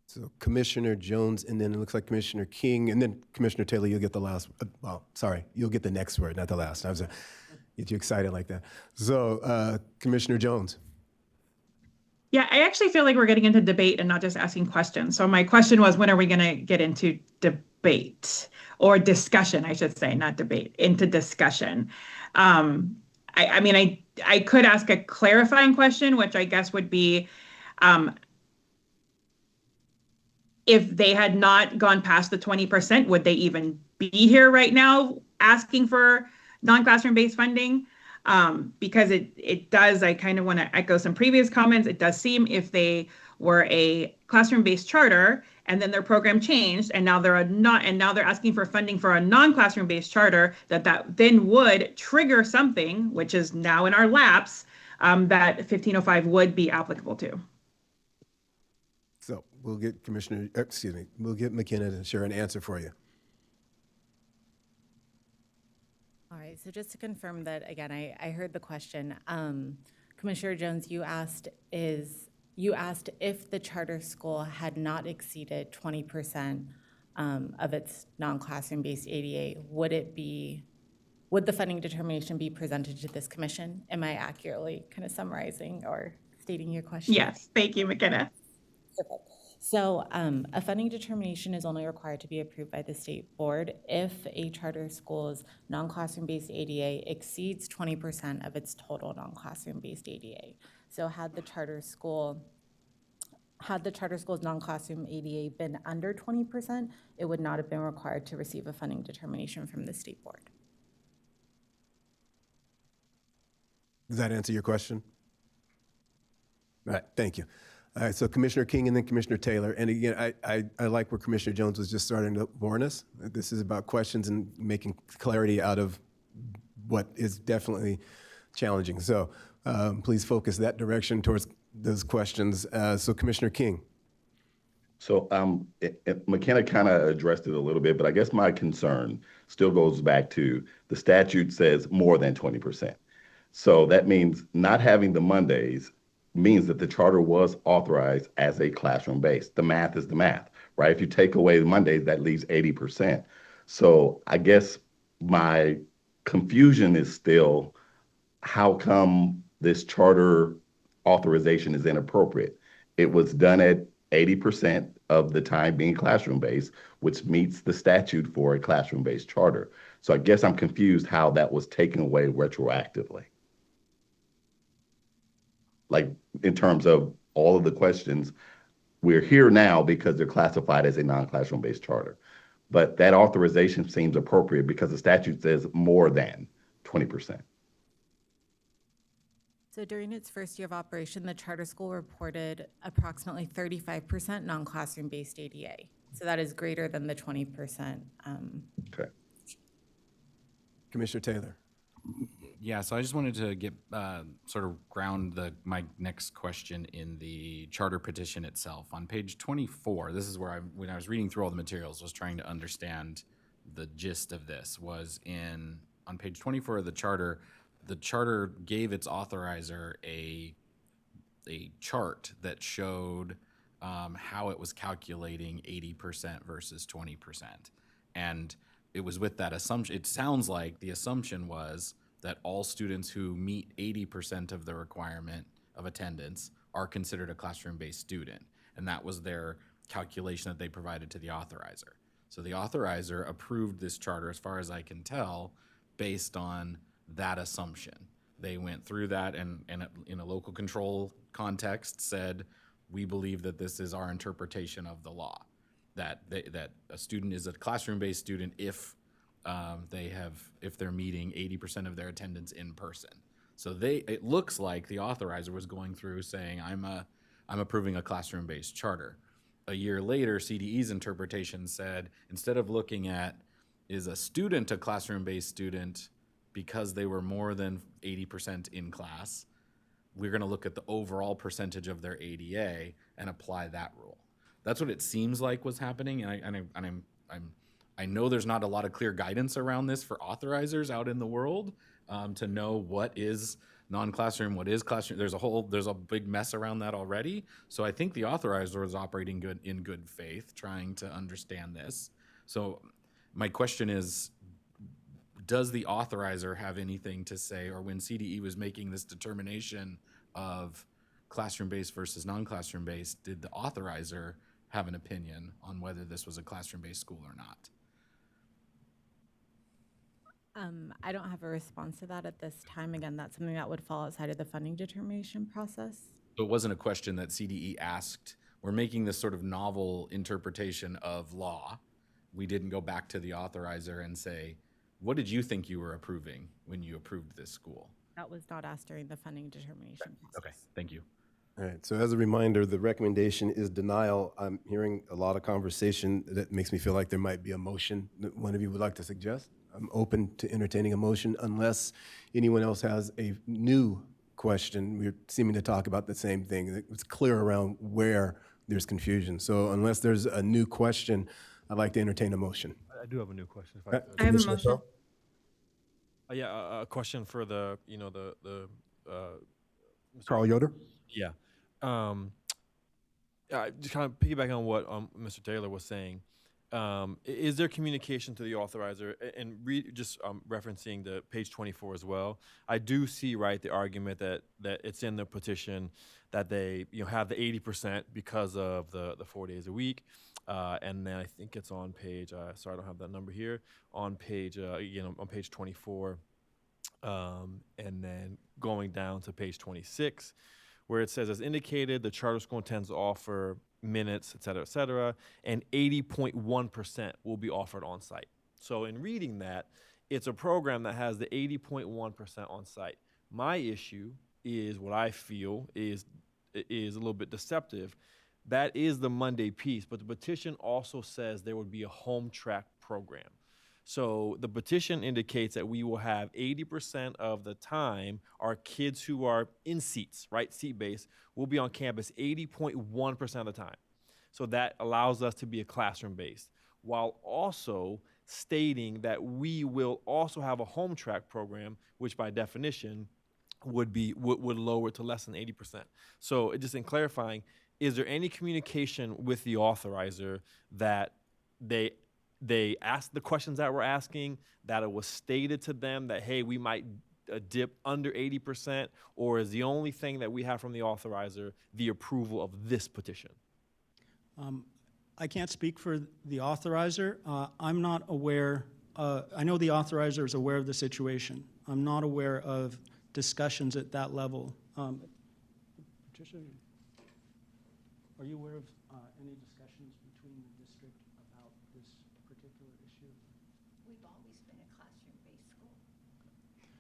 So Commissioner Jones, and then it looks like Commissioner King, and then Commissioner Taylor, you'll get the last, you'll get the next word, not the last. I was get you excited like that. So Commissioner Jones. Yeah, I actually feel like we're getting into debate and not just asking questions. So my question was, when are we going to get into debate or discussion, I should say, not debate, into discussion? I could ask a clarifying question, which I guess would be, if they had not gone past the 20%, would they even be here right now asking for non-classroom based funding? Because it does, I kind of want to echo some previous comments. It does seem if they were a classroom based charter and then their program changed and now they're now they're asking for funding for a non-classroom based charter, that then would trigger something, which is now in our laps, that 1505 would be applicable to. So we'll get we'll get McKenna to share an answer for you. All right, so just to confirm that, again, I heard the question. Commissioner Jones, you asked if the charter school had not exceeded 20% of its non-classroom based ADA, would it be would the funding determination be presented to this commission? Am I accurately kind of summarizing or stating your question? Yes, thank you, McKenna. Perfect. So a funding determination is only required to be approved by the state board if a charter school's non-classroom based ADA exceeds 20% of its total non-classroom based ADA. So had the charter school's non-classroom ADA been under 20%, it would not have been required to receive a funding determination from the state board. Does that answer your question? All right, thank you. All right, so Commissioner King and then Commissioner Taylor. And again, I like where Commissioner Jones was just starting to warn us. This is about questions and making clarity out of what is definitely challenging. So please focus that direction towards those questions. So Commissioner King. So McKenna kind of addressed it a little bit, but I guess my concern still goes back to the statute says more than 20%. So that means not having the Mondays means that the charter was authorized as a classroom-based. The math is the math, right? If you take away the Mondays, that leaves 80%. So I guess my confusion is still, how come this charter authorization is inappropriate? It was done at 80% of the time being classroom-based, which meets the statute for a classroom-based charter. So I guess I'm confused how that was taken away retroactively. Like, in terms of all of the questions, we're here now because they're classified as a non-classroom based charter. But that authorization seems appropriate because the statute says more than 20%. So during its first year of operation, the charter school reported approximately 35% non-classroom based ADA. So that is greater than the 20%. Okay. Commissioner Taylor. Yeah, so I just wanted to get sort of ground my next question in the charter petition itself. On page 24, this is where when I was reading through all the materials, was trying to understand the gist of this. On page 24 of the charter gave its authorizer a chart that showed how it was calculating 80% versus 20%. And it was with that assumption. It sounds like the assumption was that all students who meet 80% of the requirement of attendance are considered a classroom-based student. And that was their calculation that they provided to the authorizer. So the authorizer approved this charter, as far as I can tell, based on that assumption. They went through that and in a local control context said, we believe that this is our interpretation of the law, that a student is a classroom-based student if they're meeting 80% of their attendance in person. So it looks like the authorizer was going through saying, I'm approving a classroom-based charter. A year later, CDE's interpretation said, instead of looking at, is a student a classroom-based student because they were more than 80% in class, we're gonna look at the overall percentage of their ADA and apply that rule. That's what it seems like was happening, and I know there's not a lot of clear guidance around this for authorizers out in the world to know what is non-classroom, what is classroom. There's a big mess around that already. So I think the authorizer was operating in good faith, trying to understand this. So my question is, does the authorizer have anything to say, or when CDE was making this determination of classroom-based versus non-classroom-based, did the authorizer have an opinion on whether this was a classroom-based school or not? I don't have a response to that at this time. Again, that's something that would fall outside of the funding determination process. So it wasn't a question that CDE asked. We're making this sort of novel interpretation of law. We didn't go back to the authorizer and say, what did you think you were approving when you approved this school? That was not asked during the funding determination process. Okay, thank you. All right, so as a reminder, the recommendation is denial. I'm hearing a lot of conversation that makes me feel like there might be a motion that one of you would like to suggest. I'm open to entertaining a motion unless anyone else has a new question. We're seeming to talk about the same thing. It's clear around where there's confusion. So unless there's a new question, I'd like to entertain a motion. I do have a new question. If I could. I have a motion. Yeah, a question for the Carl Yoder? Yeah. Just kind of piggybacking on what Mr. Taylor was saying. Is there communication to the authorizer? And just referencing the page 24 as well, I do see, right, the argument that it's in the petition that they have the 80% because of the 4 days a week. And then I think it's on page, sorry, I don't have that number here, on page, on page 24, and then going down to page 26, where it says, as indicated, the charter school intends to offer minutes, et cetera, and 80.1% will be offered on site. So in reading that, it's a program that has the 80.1% on site. My issue is what I feel is a little bit deceptive. That is the Monday piece, but the petition also says there would be a home track program. So the petition indicates that we will have 80% of the time our kids who are in seats, right, seat-based, will be on campus 80.1% of the time. So that allows us to be a classroom-based, while also stating that we will also have a home track program, which by definition would lower it to less than 80%. So just in clarifying, is there any communication with the authorizer that they asked the questions that we're asking, that it was stated to them that, hey, we might dip under 80%, or is the only thing that we have from the authorizer the approval of this petition? I can't speak for the authorizer. I'm not aware, I know the authorizer is aware of the situation. I'm not aware of discussions at that level. Patricia, are you aware of any discussions between the district about this particular issue? We've always been a classroom-based school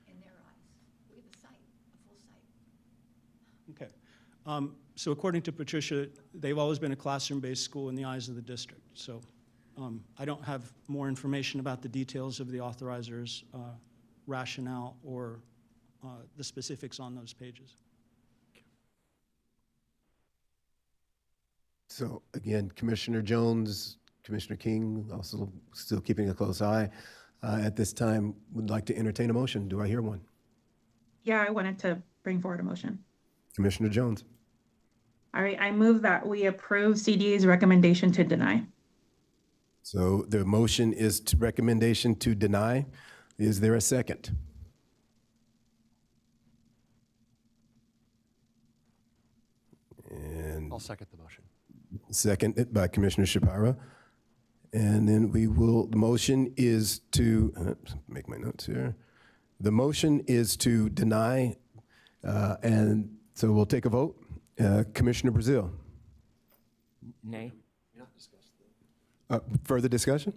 in their eyes. We have a site, a full site. Okay. So according to Patricia, they've always been a classroom-based school in the eyes of the district. So I don't have more information about the details of the authorizer's rationale or the specifics on those pages. So again, Commissioner Jones, Commissioner King, also still keeping a close eye. At this time, would like to entertain a motion. Do I hear one? Yeah, I wanted to bring forward a motion. Commissioner Jones. All right, I move that we approve CDA's recommendation to deny. So the motion is to recommendation to deny. Is there a second? And I'll second the motion. seconded by Commissioner Shapira. And then the motion is to, make my notes here. The motion is to deny, and so we'll take a vote. Commissioner Brazil. Nay. Further discussion?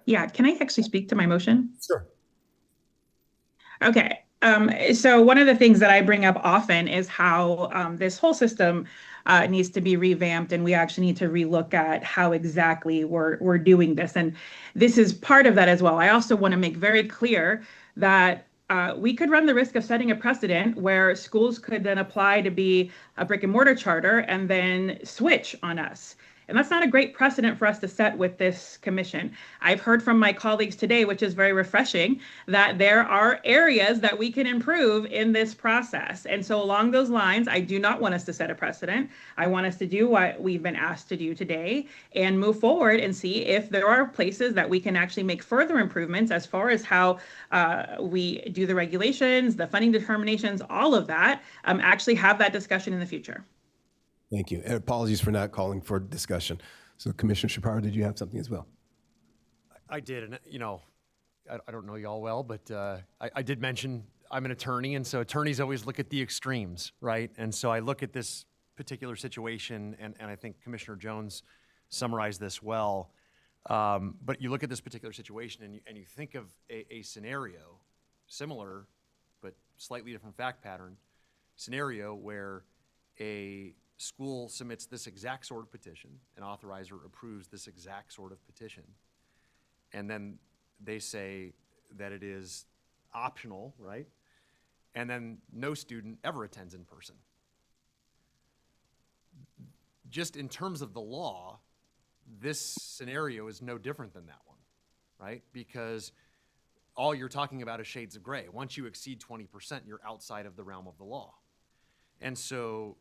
Yeah, can I actually speak to my motion? Sure. Okay. So one of the things that I bring up often is how this whole system needs to be revamped, and we actually need to relook at how exactly we're doing this. And this is part of that as well. I also want to make very clear that we could run the risk of setting a precedent where schools could then apply to be a brick and mortar charter and then switch on us. And that's not a great precedent for us to set with this commission. I've heard from my colleagues today, which is very refreshing, that there are areas that we can improve in this process. And so along those lines, I do not want us to set a precedent. I want us to do what we've been asked to do today and move forward and see if there are places that we can actually make further improvements as far as how we do the regulations, the funding determinations, all of that, actually have that discussion in the future. Thank you. And apologies for not calling for discussion. So Commissioner Shapiro, did you have something as well? I did, and I don't know y'all well, but I did mention I'm an attorney, and so attorneys always look at the extremes, right? And so I look at this particular situation, and I think Commissioner Jones summarized this well. But you look at this particular situation, and you think of a scenario, similar but slightly different fact pattern, scenario where a school submits this exact sort of petition, an authorizer approves this exact sort of petition, and then they say that it is optional, right? And then no student ever attends in person. Just in terms of the law, this scenario is no different than that one, right? Because all you're talking about is shades of gray. Once you exceed 20%, you're outside of the realm of the law. And so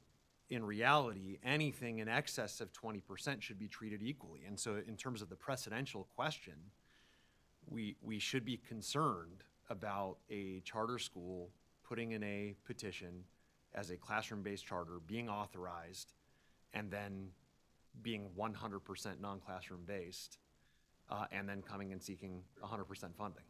in reality, anything in excess of 20% should be treated equally. And so in terms of the precedential question, we should be concerned about a charter school putting in a petition as a classroom-based charter, being authorized, and then being 100% non-classroom based, and then coming and seeking 100% funding.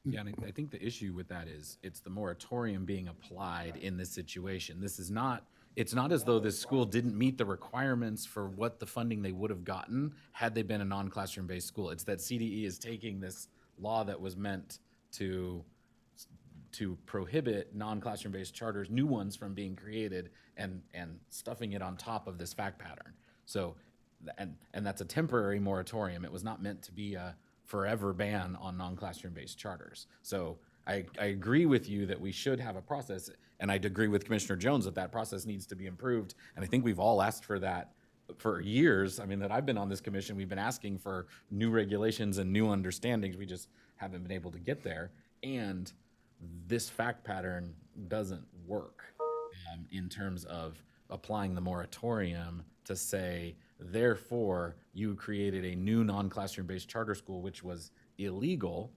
Yeah, and I think the issue with that is it's the moratorium being applied in this situation. It's not as though this school didn't meet the requirements for what the funding they would have gotten had they been a non-classroom based school. It's that CDE is taking this law that was meant to prohibit non-classroom based charters, new ones from being created, and stuffing it on top of this fact pattern. So, and that's a temporary moratorium. It was not meant to be a forever ban on non-classroom based charters. So I agree with you that we should have a process, and I'd agree with Commissioner Jones that that process needs to be improved. And I think we've all asked for that for years. I mean, that I've been on this commission, we've been asking for new regulations and new understandings. We just haven't been able to get there. And this fact pattern doesn't work in terms of applying the moratorium to say, therefore, you created a new non-classroom based charter school, which was illegal.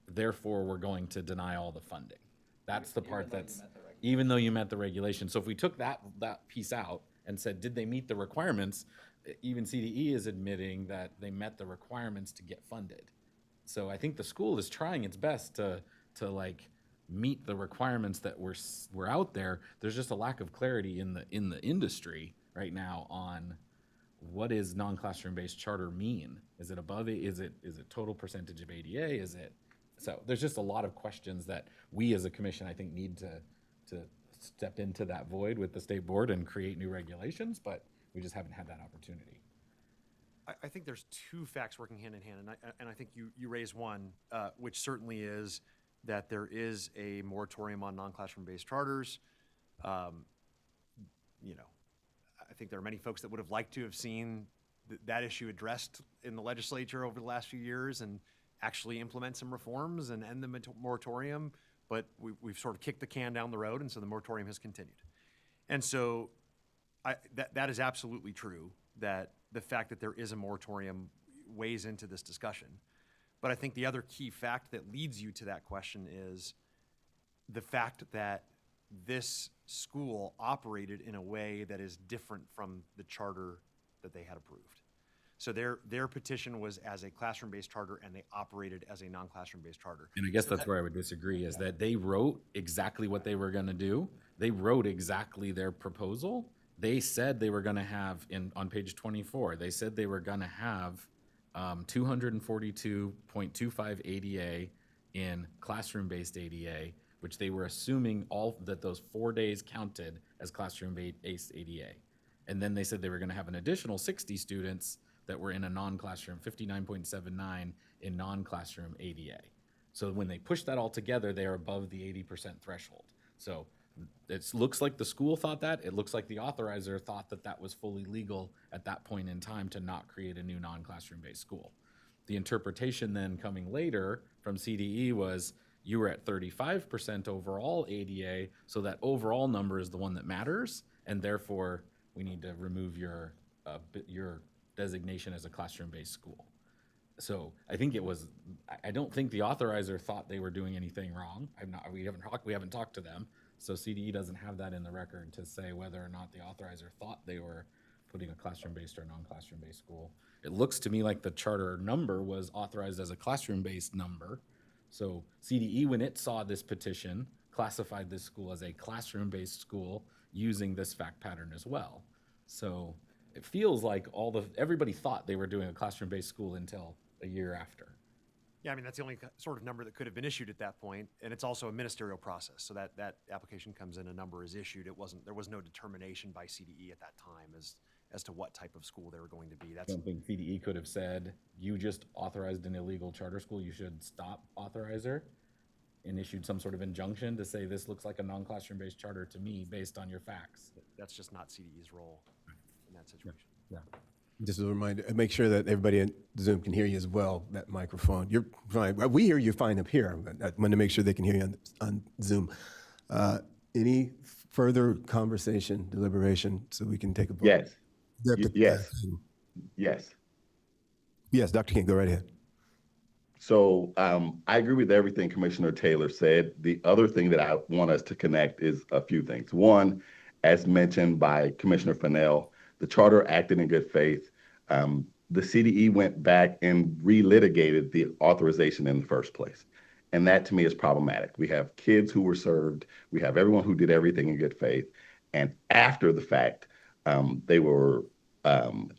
Therefore, we're going to deny all the funding. That's the part that's, even though you met the regulation. So if we took that piece out and said, did they meet the requirements? Even CDE is admitting that they met the requirements to get funded. So I think the school is trying its best to like meet the requirements that were out there. There's just a lack of clarity in the industry right now on what is non-classroom based charter mean? Is it above it? Is it total percentage of ADA? Is it? So there's just a lot of questions that we as a commission, I think, need to step into that void with the state board and create new regulations, but we just haven't had that opportunity. I think there's two facts working hand in hand, and I think you raise one, which certainly is that there is a moratorium on non-classroom based charters. You know, I think there are many folks that would have liked to have seen that issue addressed in the legislature over the last few years and actually implement some reforms and end the moratorium, but we've sort of kicked the can down the road, and so the moratorium has continued. And so that is absolutely true, that the fact that there is a moratorium weighs into this discussion. But I think the other key fact that leads you to that question is the fact that this school operated in a way that is different from the charter that they had approved. So their petition was as a classroom-based charter, and they operated as a non-classroom-based charter. And I guess that's where I would disagree, is that they wrote exactly what they were going to do. They wrote exactly their proposal. They said they were going to have, on page 24, they said they were going to have 242.25 ADA in classroom-based ADA, which they were assuming that those 4 days counted as classroom-based ADA. And then they said they were going to have an additional 60 students that were in a non-classroom, 59.79 in non-classroom ADA. So when they push that all together, they are above the 80% threshold. So it looks like the school thought that. It looks like the authorizer thought that that was fully legal at that point in time to not create a new non-classroom based school. The interpretation then coming later from CDE was you were at 35% overall ADA, so that overall number is the one that matters, and therefore we need to remove your designation as a classroom-based school. So I think I don't think the authorizer thought they were doing anything wrong. We haven't talked to them. So CDE doesn't have that in the record to say whether or not the authorizer thought they were putting a classroom-based or non-classroom-based school. It looks to me like the charter number was authorized as a classroom-based number. So CDE, when it saw this petition, classified this school as a classroom-based school using this fact pattern as well. So it feels like everybody thought they were doing a classroom-based school until a year after. Yeah, I mean, that's the only sort of number that could have been issued at that point, and it's also a ministerial process. So that application comes in, a number is issued. There was no determination by CDE at that time as to what type of school they were going to be. I don't think CDE could have said, you just authorized an illegal charter school, you should stop authorizer, and issued some sort of injunction to say this looks like a non-classroom based charter to me based on your facts. That's just not CDE's role in that situation. Yeah. Just a reminder, make sure that everybody in Zoom can hear you as well, that microphone. You're fine. We hear you fine up here, but I want to make sure they can hear you on Zoom. Any further conversation, deliberation, so we can take a vote? Yes. Dr. Yes. King. Yes. Yes, Dr. King, go right ahead. So I agree with everything Commissioner Taylor said. The other thing that I want us to connect is a few things. One, as mentioned by Commissioner Fennell, the charter acted in good faith. The CDE went back and relitigated the authorization in the first place. And that to me is problematic. We have kids who were served. We have everyone who did everything in good faith. And after the fact, they were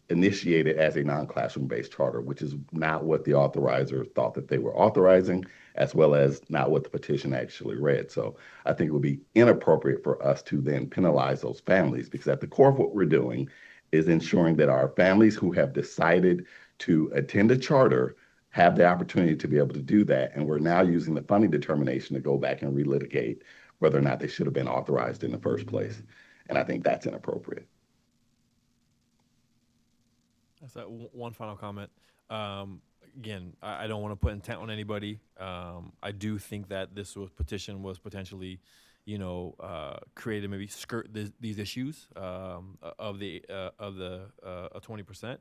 initiated as a non-classroom based charter, which is not what the authorizer thought that they were authorizing, as well as not what the petition actually read. So I think it would be inappropriate for us to then penalize those families, because at the core of what we're doing is ensuring that our families who have decided to attend a charter have the opportunity to be able to do that. And we're now using the funding determination to go back and relitigate whether or not they should have been authorized in the first place. And I think that's inappropriate. So one final comment. Again, I don't want to put intent on anybody. I do think that this petition was potentially, created maybe skirt these issues of the 20%.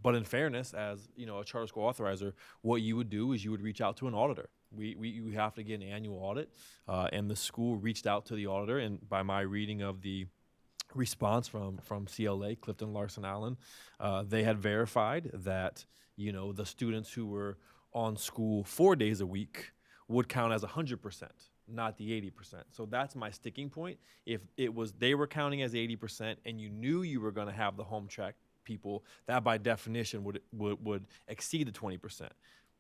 But in fairness, as a charter school authorizer, what you would do is you would reach out to an auditor. You have to get an annual audit, and the school reached out to the auditor. And by my reading of the response from CLA, Clifton Larson Allen, they had verified that the students who were on school 4 days a week would count as 100%, not the 80%. So that's my sticking point. If they were counting as 80% and you knew you were going to have the home track people, that by definition would exceed the 20%.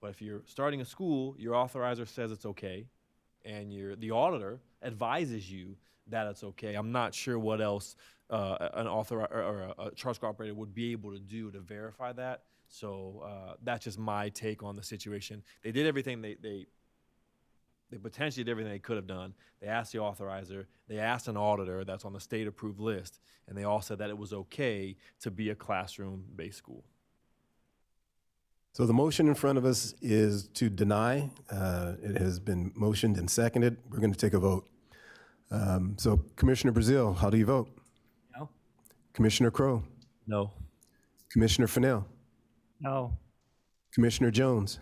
But if you're starting a school, your authorizer says it's okay, and the auditor advises you that it's okay, I'm not sure what else an author or a charter school operator would be able to do to verify that. So that's just my take on the situation. They did everything they potentially did everything they could have done. They asked the authorizer, they asked an auditor that's on the state approved list, and they all said that it was okay to be a classroom-based school. So the motion in front of us is to deny. It has been motioned and seconded. We're going to take a vote. So Commissioner Brazil, how do you vote? No. Commissioner Crow? No. Commissioner Fennell? No. Commissioner Jones?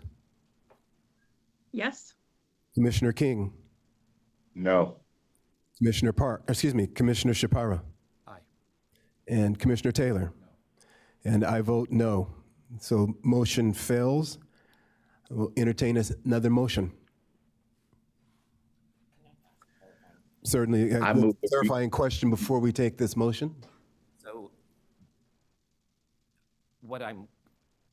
Yes. Commissioner King? No. Commissioner Shapira? Aye. And Commissioner Taylor? No. And I vote no. So motion fails. We'll entertain another motion. Certainly, I move clarifying question before we take this motion. So what I'm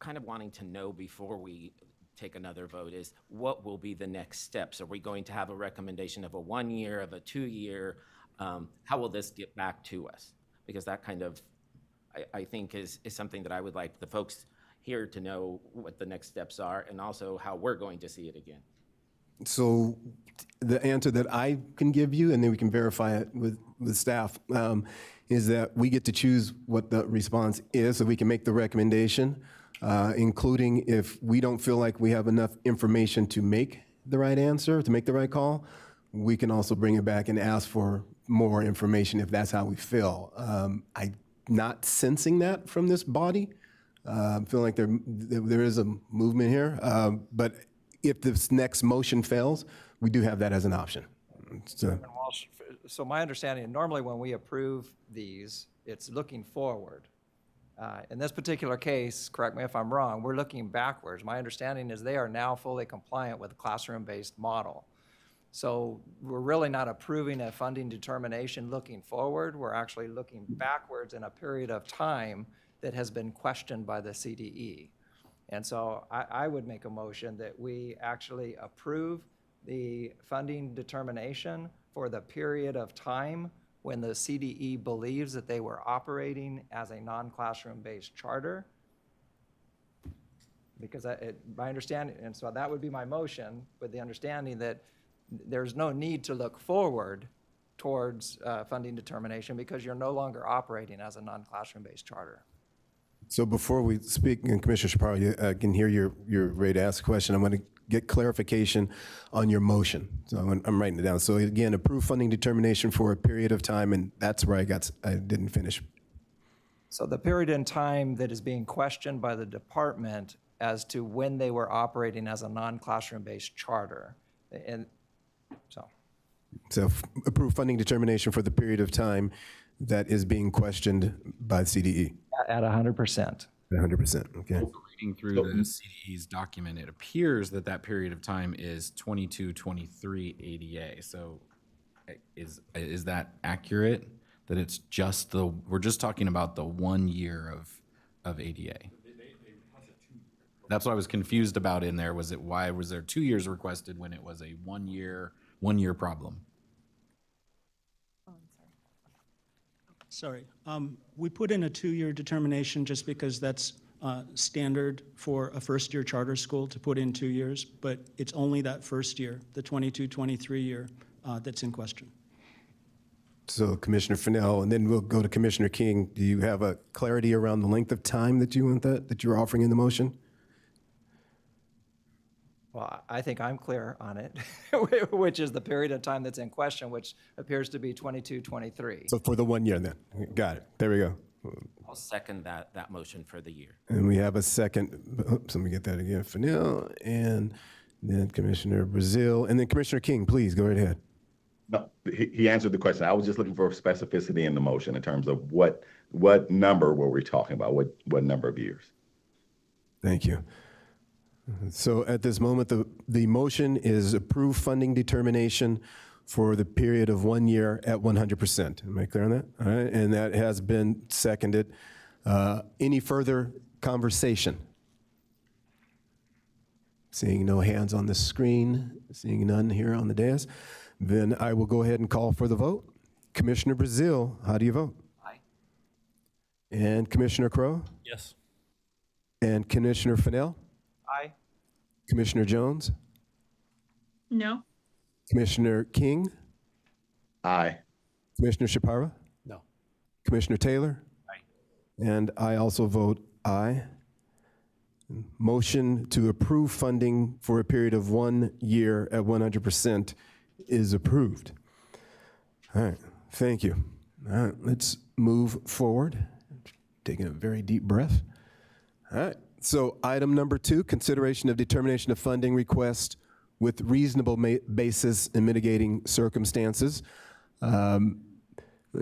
kind of wanting to know before we take another vote is, what will be the next steps? Are we going to have a recommendation of a 1 year, of a 2 year? How will this get back to us? Because that kind of, I think is something that I would like the folks here to know what the next steps are, and also how we're going to see it again. So the answer that I can give you, and then we can verify it with staff, is that we get to choose what the response is, so we can make the recommendation, including if we don't feel like we have enough information to make the right answer, to make the right call, we can also bring it back and ask for more information if that's how we feel. I'm not sensing that from this body. I feel like there is a movement here, but if this next motion fails, we do have that as an option. So my understanding, normally when we approve these, it's looking forward. In this particular case, correct me if I'm wrong, we're looking backwards. My understanding is they are now fully compliant with a classroom-based model. So we're really not approving a funding determination looking forward. We're actually looking backwards in a period of time that has been questioned by the CDE. And so I would make a motion that we actually approve the funding determination for the period of time when the CDE believes that they were operating as a non-classroom-based charter. Because my understanding, and so that would be my motion, with the understanding that there's no need to look forward towards funding determination because you're no longer operating as a non-classroom-based charter. So before we speak, and Commissioner Shapiro, I can hear you're ready to ask a question. I'm going to get clarification on your motion. So I'm writing it down. So again, approve funding determination for a period of time, and that's where I didn't finish. So the period in time that is being questioned by the department as to when they were operating as a non-classroom-based charter. And So approve funding determination for the period of time that is being questioned by CDE. at 100%. 100%, okay. Reading through the CDE's document, it appears that that period of time is 22-23 ADA. So is that accurate? That it's just we're just talking about the 1 year of ADA? That's what I was confused about in there. Was it why was there 2 years requested when it was a 1 year problem? Sorry. We put in a 2-year determination just because that's standard for a first-year charter school to put in 2 years, but it's only that first year, the 22-23 year, that's in question. So Commissioner Fennell, and then we'll go to Commissioner King. Do you have a clarity around the length of time that you want that you're offering in the motion? Well, I think I'm clear on it, which is the period of time that's in question, which appears to be 22-23. So for the 1 year then. Got it. There we go. I'll second that motion for the year. And we have a second. Oops, let me get that again. Fennell, and then Commissioner Brazil, and then Commissioner King, please go right ahead. No, he answered the question. I was just looking for specificity in the motion in terms of what number were we talking about? What number of years? Thank you. So at this moment, the motion is approve funding determination for the period of 1 year at 100%. Am I clear on that? All right, and that has been seconded. Any further conversation? Seeing no hands on the screen, seeing none here on the dais, then I will go ahead and call for the vote. Commissioner Brazil, how do you vote? Aye. And Commissioner Crowe? Yes. And Commissioner Fennell? Aye. Commissioner Jones? No. Commissioner King? Aye. Commissioner Shapira? No. Commissioner Taylor? Aye. And I also vote aye. Motion to approve funding for a period of 1 year at 100% is approved. All right, thank you. All right, let's move forward. Taking a very deep breath. All right, so item number 2, consideration of determination of funding request with reasonable basis and mitigating circumstances. Let's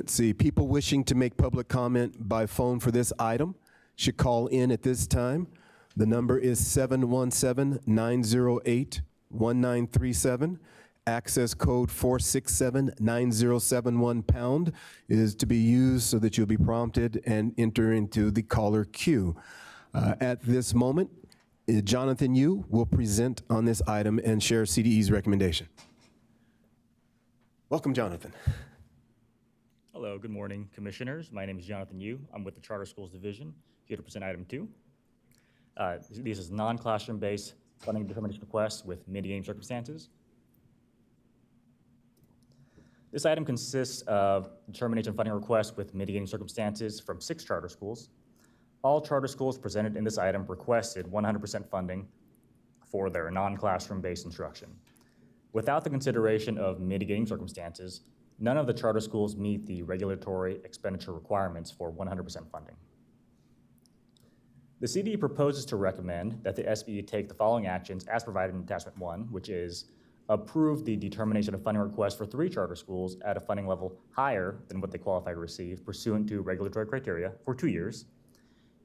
see, people wishing to make public comment by phone for this item should call in at this time. The number is 717-908-1937. Access code 467-9071 # is to be used so that you'll be prompted and enter into the caller queue. At this moment, Jonathan Yu will present on this item and share CDE's recommendation. Welcome, Jonathan. Hello, good morning, commissioners. My name is Jonathan Yu. I'm with the Charter Schools Division, here to present item 2. This is non-classroom-based funding determination requests with mitigating circumstances. This item consists of determination funding requests with mitigating circumstances from 6 charter schools. All charter schools presented in this item requested 100% funding for their non-classroom-based instruction. Without the consideration of mitigating circumstances, none of the charter schools meet the regulatory expenditure requirements for 100% funding. The CDE proposes to recommend that the SBE take the following actions as provided in attachment 1, which is approve the determination of funding requests for 3 charter schools at a funding level higher than what they qualify to receive pursuant to regulatory criteria for 2 years,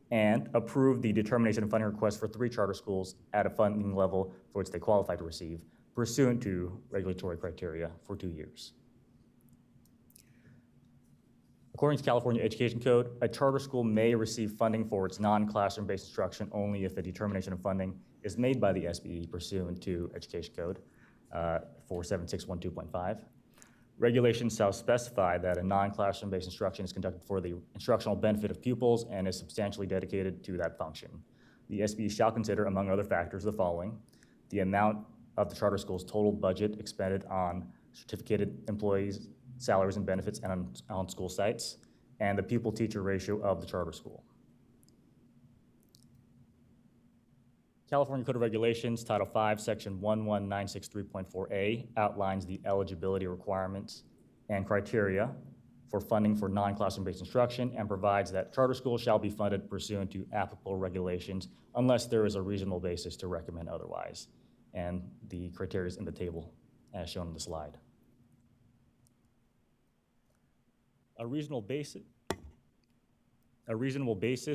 and approve the determination of funding requests for 3 charter schools at a funding level for which they qualify to receive pursuant to regulatory criteria for 2 years. According to California Education Code, a charter school may receive funding for its non-classroom-based instruction only if the determination of funding is made by the SBE pursuant to Education Code 47612.5. Regulations shall specify that a non-classroom-based instruction is conducted for the instructional benefit of pupils and is substantially dedicated to that function. The SBE shall consider, among other factors, the following: the amount of the charter school's total budget expended on certificated employees' salaries and benefits and on school sites, and the pupil-teacher ratio of the charter school. California Code of Regulations, Title V, Section 11963.4A outlines the eligibility requirements and criteria for funding for non-classroom-based instruction and provides that charter schools shall be funded pursuant to applicable regulations unless there is a reasonable basis to recommend otherwise. And the criteria is in the table as shown in the slide. A reasonable basis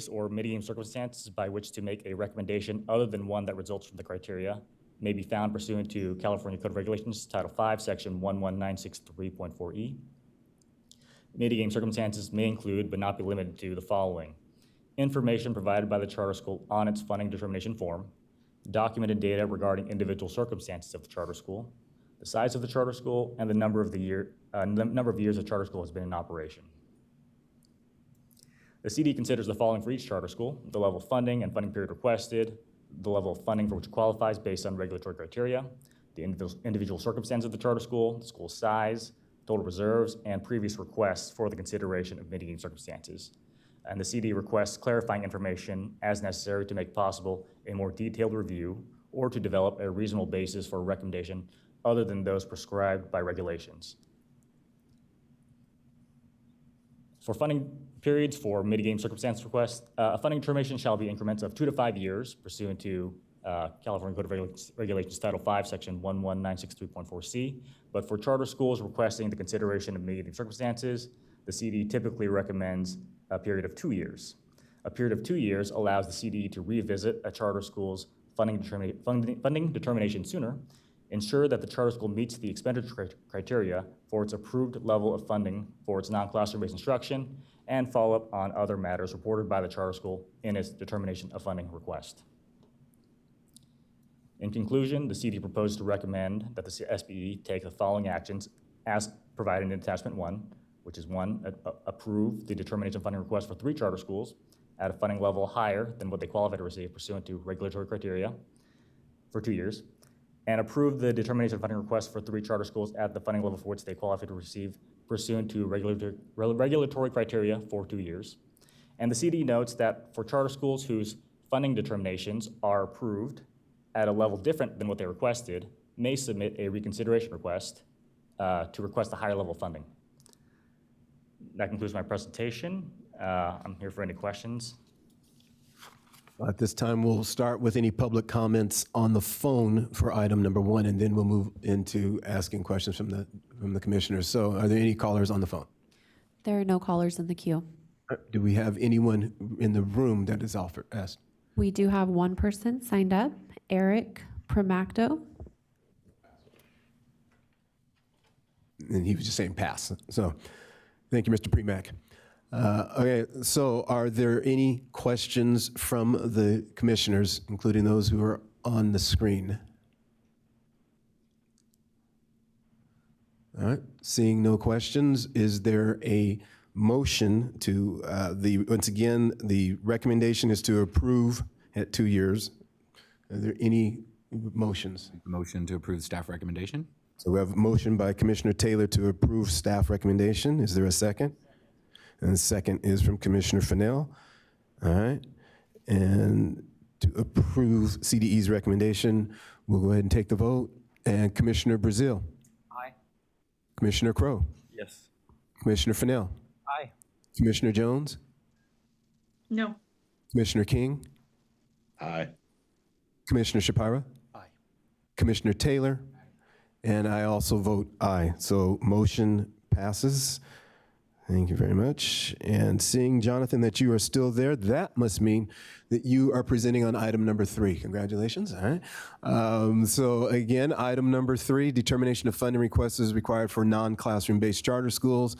or mitigating circumstances by which to make a recommendation other than one that results from the criteria may be found pursuant to California Code of Regulations, Title V, Section 11963.4E. Mitigating circumstances may include, but not be limited to, the following: information provided by the charter school on its funding determination form, documented data regarding individual circumstances of the charter school, the size of the charter school, and the number of years the charter school has been in operation. The CD considers the following for each charter school: the level of funding and funding period requested, the level of funding for which it qualifies based on regulatory criteria, the individual circumstances of the charter school, the school size, total reserves, and previous requests for the consideration of mitigating circumstances. And the CD requests clarifying information as necessary to make possible a more detailed review or to develop a reasonable basis for a recommendation other than those prescribed by regulations. For funding periods for mitigating circumstance requests, a funding determination shall be increments of 2 to 5 years pursuant to California Code of Regulations, Title V, Section 11963.4C. But for charter schools requesting the consideration of mitigating circumstances, the CD typically recommends a period of 2 years. A period of 2 years allows the CD to revisit a charter school's funding determination sooner, ensure that the charter school meets the expenditure criteria for its approved level of funding for its non-classroom-based instruction, and follow up on other matters reported by the charter school in its determination of funding request. In conclusion, the CD proposes to recommend that the SBE take the following actions as provided in Attachment 1, which is 1, approve the determination of funding request for 3 charter schools at a funding level higher than what they qualify to receive pursuant to regulatory criteria for 2 years, and approve the determination of funding request for 3 charter schools at the funding level for which they qualify to receive pursuant to regulatory criteria for 2 years. And the CD notes that for charter schools whose funding determinations are approved at a level different than what they requested, may submit a reconsideration request to request a higher level of funding. That concludes my presentation. I'm here for any questions. At this time, we'll start with any public comments on the phone for item number 1, and then we'll move into asking questions from the commissioners. So are there any callers on the phone? There are no callers in the queue. Do we have anyone in the room that is asked? We do have one person signed up, Eric Primacto. And he was just saying pass. So thank you, Mr. Premack. Okay, so are there any questions from the commissioners, including those who are on the screen? All right, seeing no questions, is there a motion to, once again, the recommendation is to approve at 2 years. Are there any motions? Motion to approve staff recommendation. So we have a motion by Commissioner Taylor to approve staff recommendation. Is there a second? And the second is from Commissioner Fennell. All right. And to approve CDE's recommendation, we'll go ahead and take the vote. And Commissioner Brazil. Aye. Commissioner Crow. Yes. Commissioner Fennell. Aye. Commissioner Jones. No. Commissioner King. Aye. Commissioner Shapira. Aye. Commissioner Taylor. And I also vote aye. So motion passes. Thank you very much. And seeing, Jonathan, that you are still there, that must mean that you are presenting on item number 3. Congratulations. All right. So again, item number 3, determination of funding requests is required for non-classroom-based charter schools.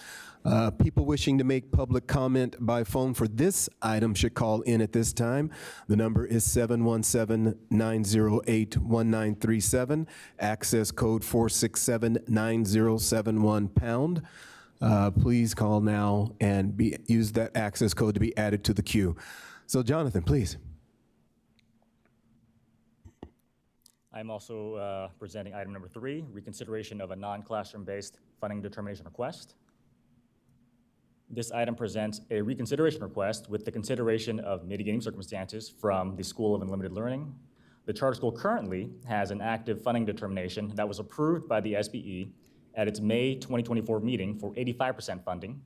People wishing to make public comment by phone for this item should call in at this time. The number is 717-908-1937, access code 467-9071#. Please call now and use that access code to be added to the queue. So Jonathan, please. I'm also presenting item number 3, reconsideration of a non-classroom-based funding determination request. This item presents a reconsideration request with the consideration of mitigating circumstances from the School of Unlimited Learning, The charter school currently has an active funding determination that was approved by the SBE at its May 2024 meeting for 85% funding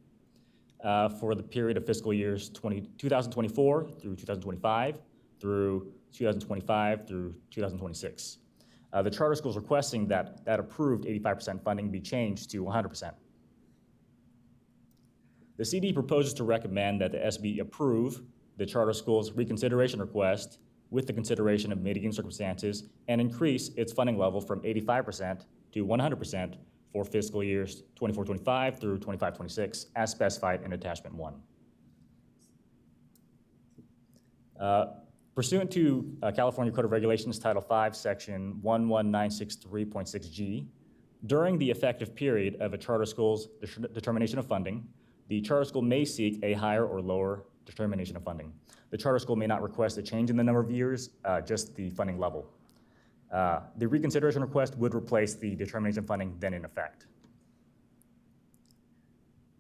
for the period of fiscal years 2024 through 2025 through 2025 through 2026. The charter school is requesting that that approved 85% funding be changed to 100%. The CD proposes to recommend that the SB approve the charter school's reconsideration request with the consideration of mitigating circumstances and increase its funding level from 85% to 100% for fiscal years 24-25 through 25-26 as specified in attachment 1. Pursuant to California Code of Regulations, Title V, Section 11963.6G, during the effective period of a charter school's determination of funding, the charter school may seek a higher or lower determination of funding. The charter school may not request a change in the number of years, just the funding level. The reconsideration request would replace the determination of funding then in effect.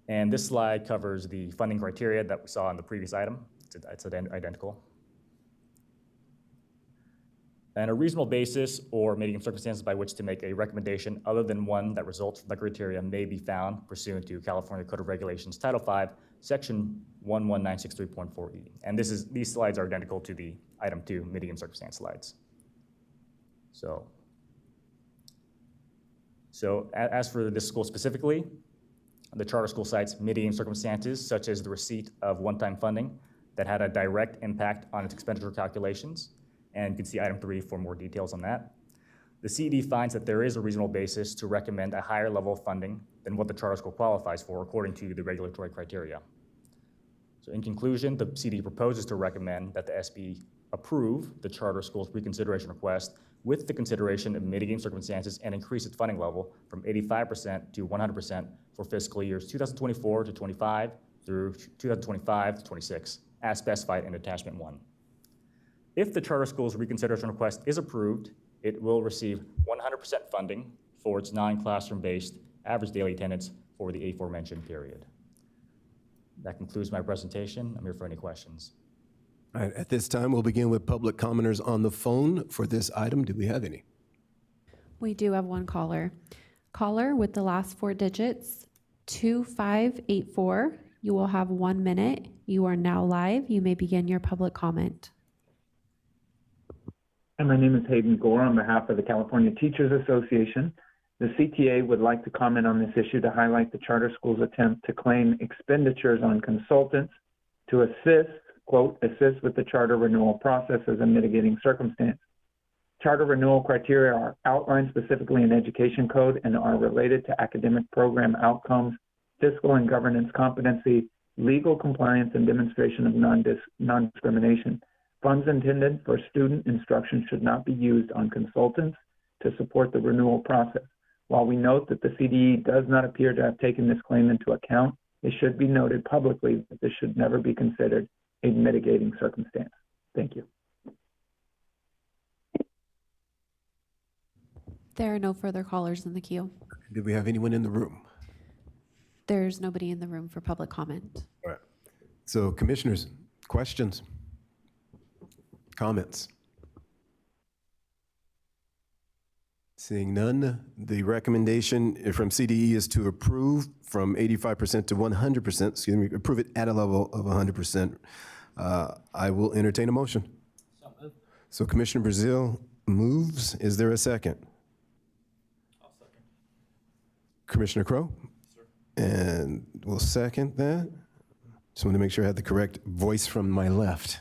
And this slide covers the funding criteria that we saw in the previous item. It's identical. And a reasonable basis or mitigating circumstances by which to make a recommendation other than one that results from the criteria may be found pursuant to California Code of Regulations, Title V, Section 11963.4E. And these slides are identical to the item 2 mitigating circumstance slides. So as for this school specifically, the charter school cites mitigating circumstances such as the receipt of one-time funding that had a direct impact on its expenditure calculations. And you can see item 3 for more details on that. The CED finds that there is a reasonable basis to recommend a higher level of funding than what the charter school qualifies for according to the regulatory criteria. So in conclusion, the CED proposes to recommend that the SB approve the charter school's reconsideration request with the consideration of mitigating circumstances and increase its funding level from 85% to 100% for fiscal years 2024 to 25 through 2025 to 26, as specified in attachment 1. If the charter school's reconsideration request is approved, it will receive 100% funding for its non-classroom based average daily attendance for the aforementioned period. That concludes my presentation. I'm here for any questions. All right, at this time, we'll begin with public commenters on the phone for this item. Do we have any? We do have one caller. Caller with the last 4 digits, 2584. You will have 1 minute. You are now live. You may begin your public comment. And my name is Hayden Gore on behalf of the California Teachers Association. The CTA would like to comment on this issue to highlight the charter school's attempt to claim expenditures on consultants to assist, quote, assist with the charter renewal process as a mitigating circumstance. Charter renewal criteria are outlined specifically in Education Code and are related to academic program outcomes, fiscal and governance competency, legal compliance, and demonstration of non-discrimination. Funds intended for student instruction should not be used on consultants to support the renewal process. While we note that the CDE does not appear to have taken this claim into account, it should be noted publicly that this should never be considered a mitigating circumstance. Thank you. There are no further callers in the queue. Do we have anyone in the room? There's nobody in the room for public comment. All right. So commissioners, questions? Comments? Seeing none, the recommendation from CDE is to approve from 85% to 100%, excuse me, approve it at a level of 100%. I will entertain a motion. So moved. So Commissioner Brazil moves. Is there a second? I'll second. Commissioner Crowe? Sir. And we'll second that. Just want to make sure I had the correct voice from my left.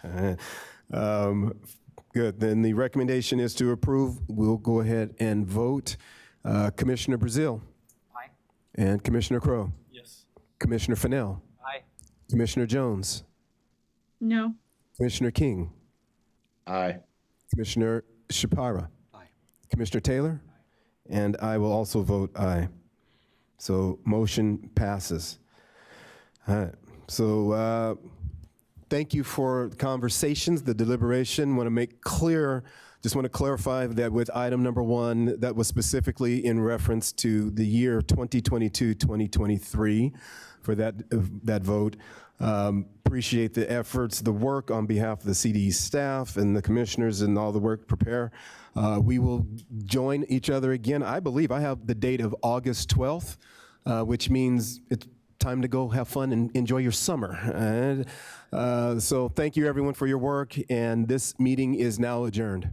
Good. Then the recommendation is to approve. We'll go ahead and vote. Commissioner Brazil? Aye. And Commissioner Crowe? Yes. Commissioner Fennell? Aye. Commissioner Jones? No. Commissioner King? Aye. Commissioner Shapira? Aye. Commissioner Taylor? Aye. And I will also vote aye. So motion passes. All right. So thank you for the conversations, the deliberation. Want to make clear, just want to clarify that with item number 1, that was specifically in reference to the year 2022-2023 for that vote. Appreciate the efforts, the work on behalf of the CDE staff and the commissioners and all the work to prepare. We will join each other again. I believe I have the date of August 12th, which means it's time to go have fun and enjoy your summer. And, so thank you everyone for your work, and this meeting is now adjourned.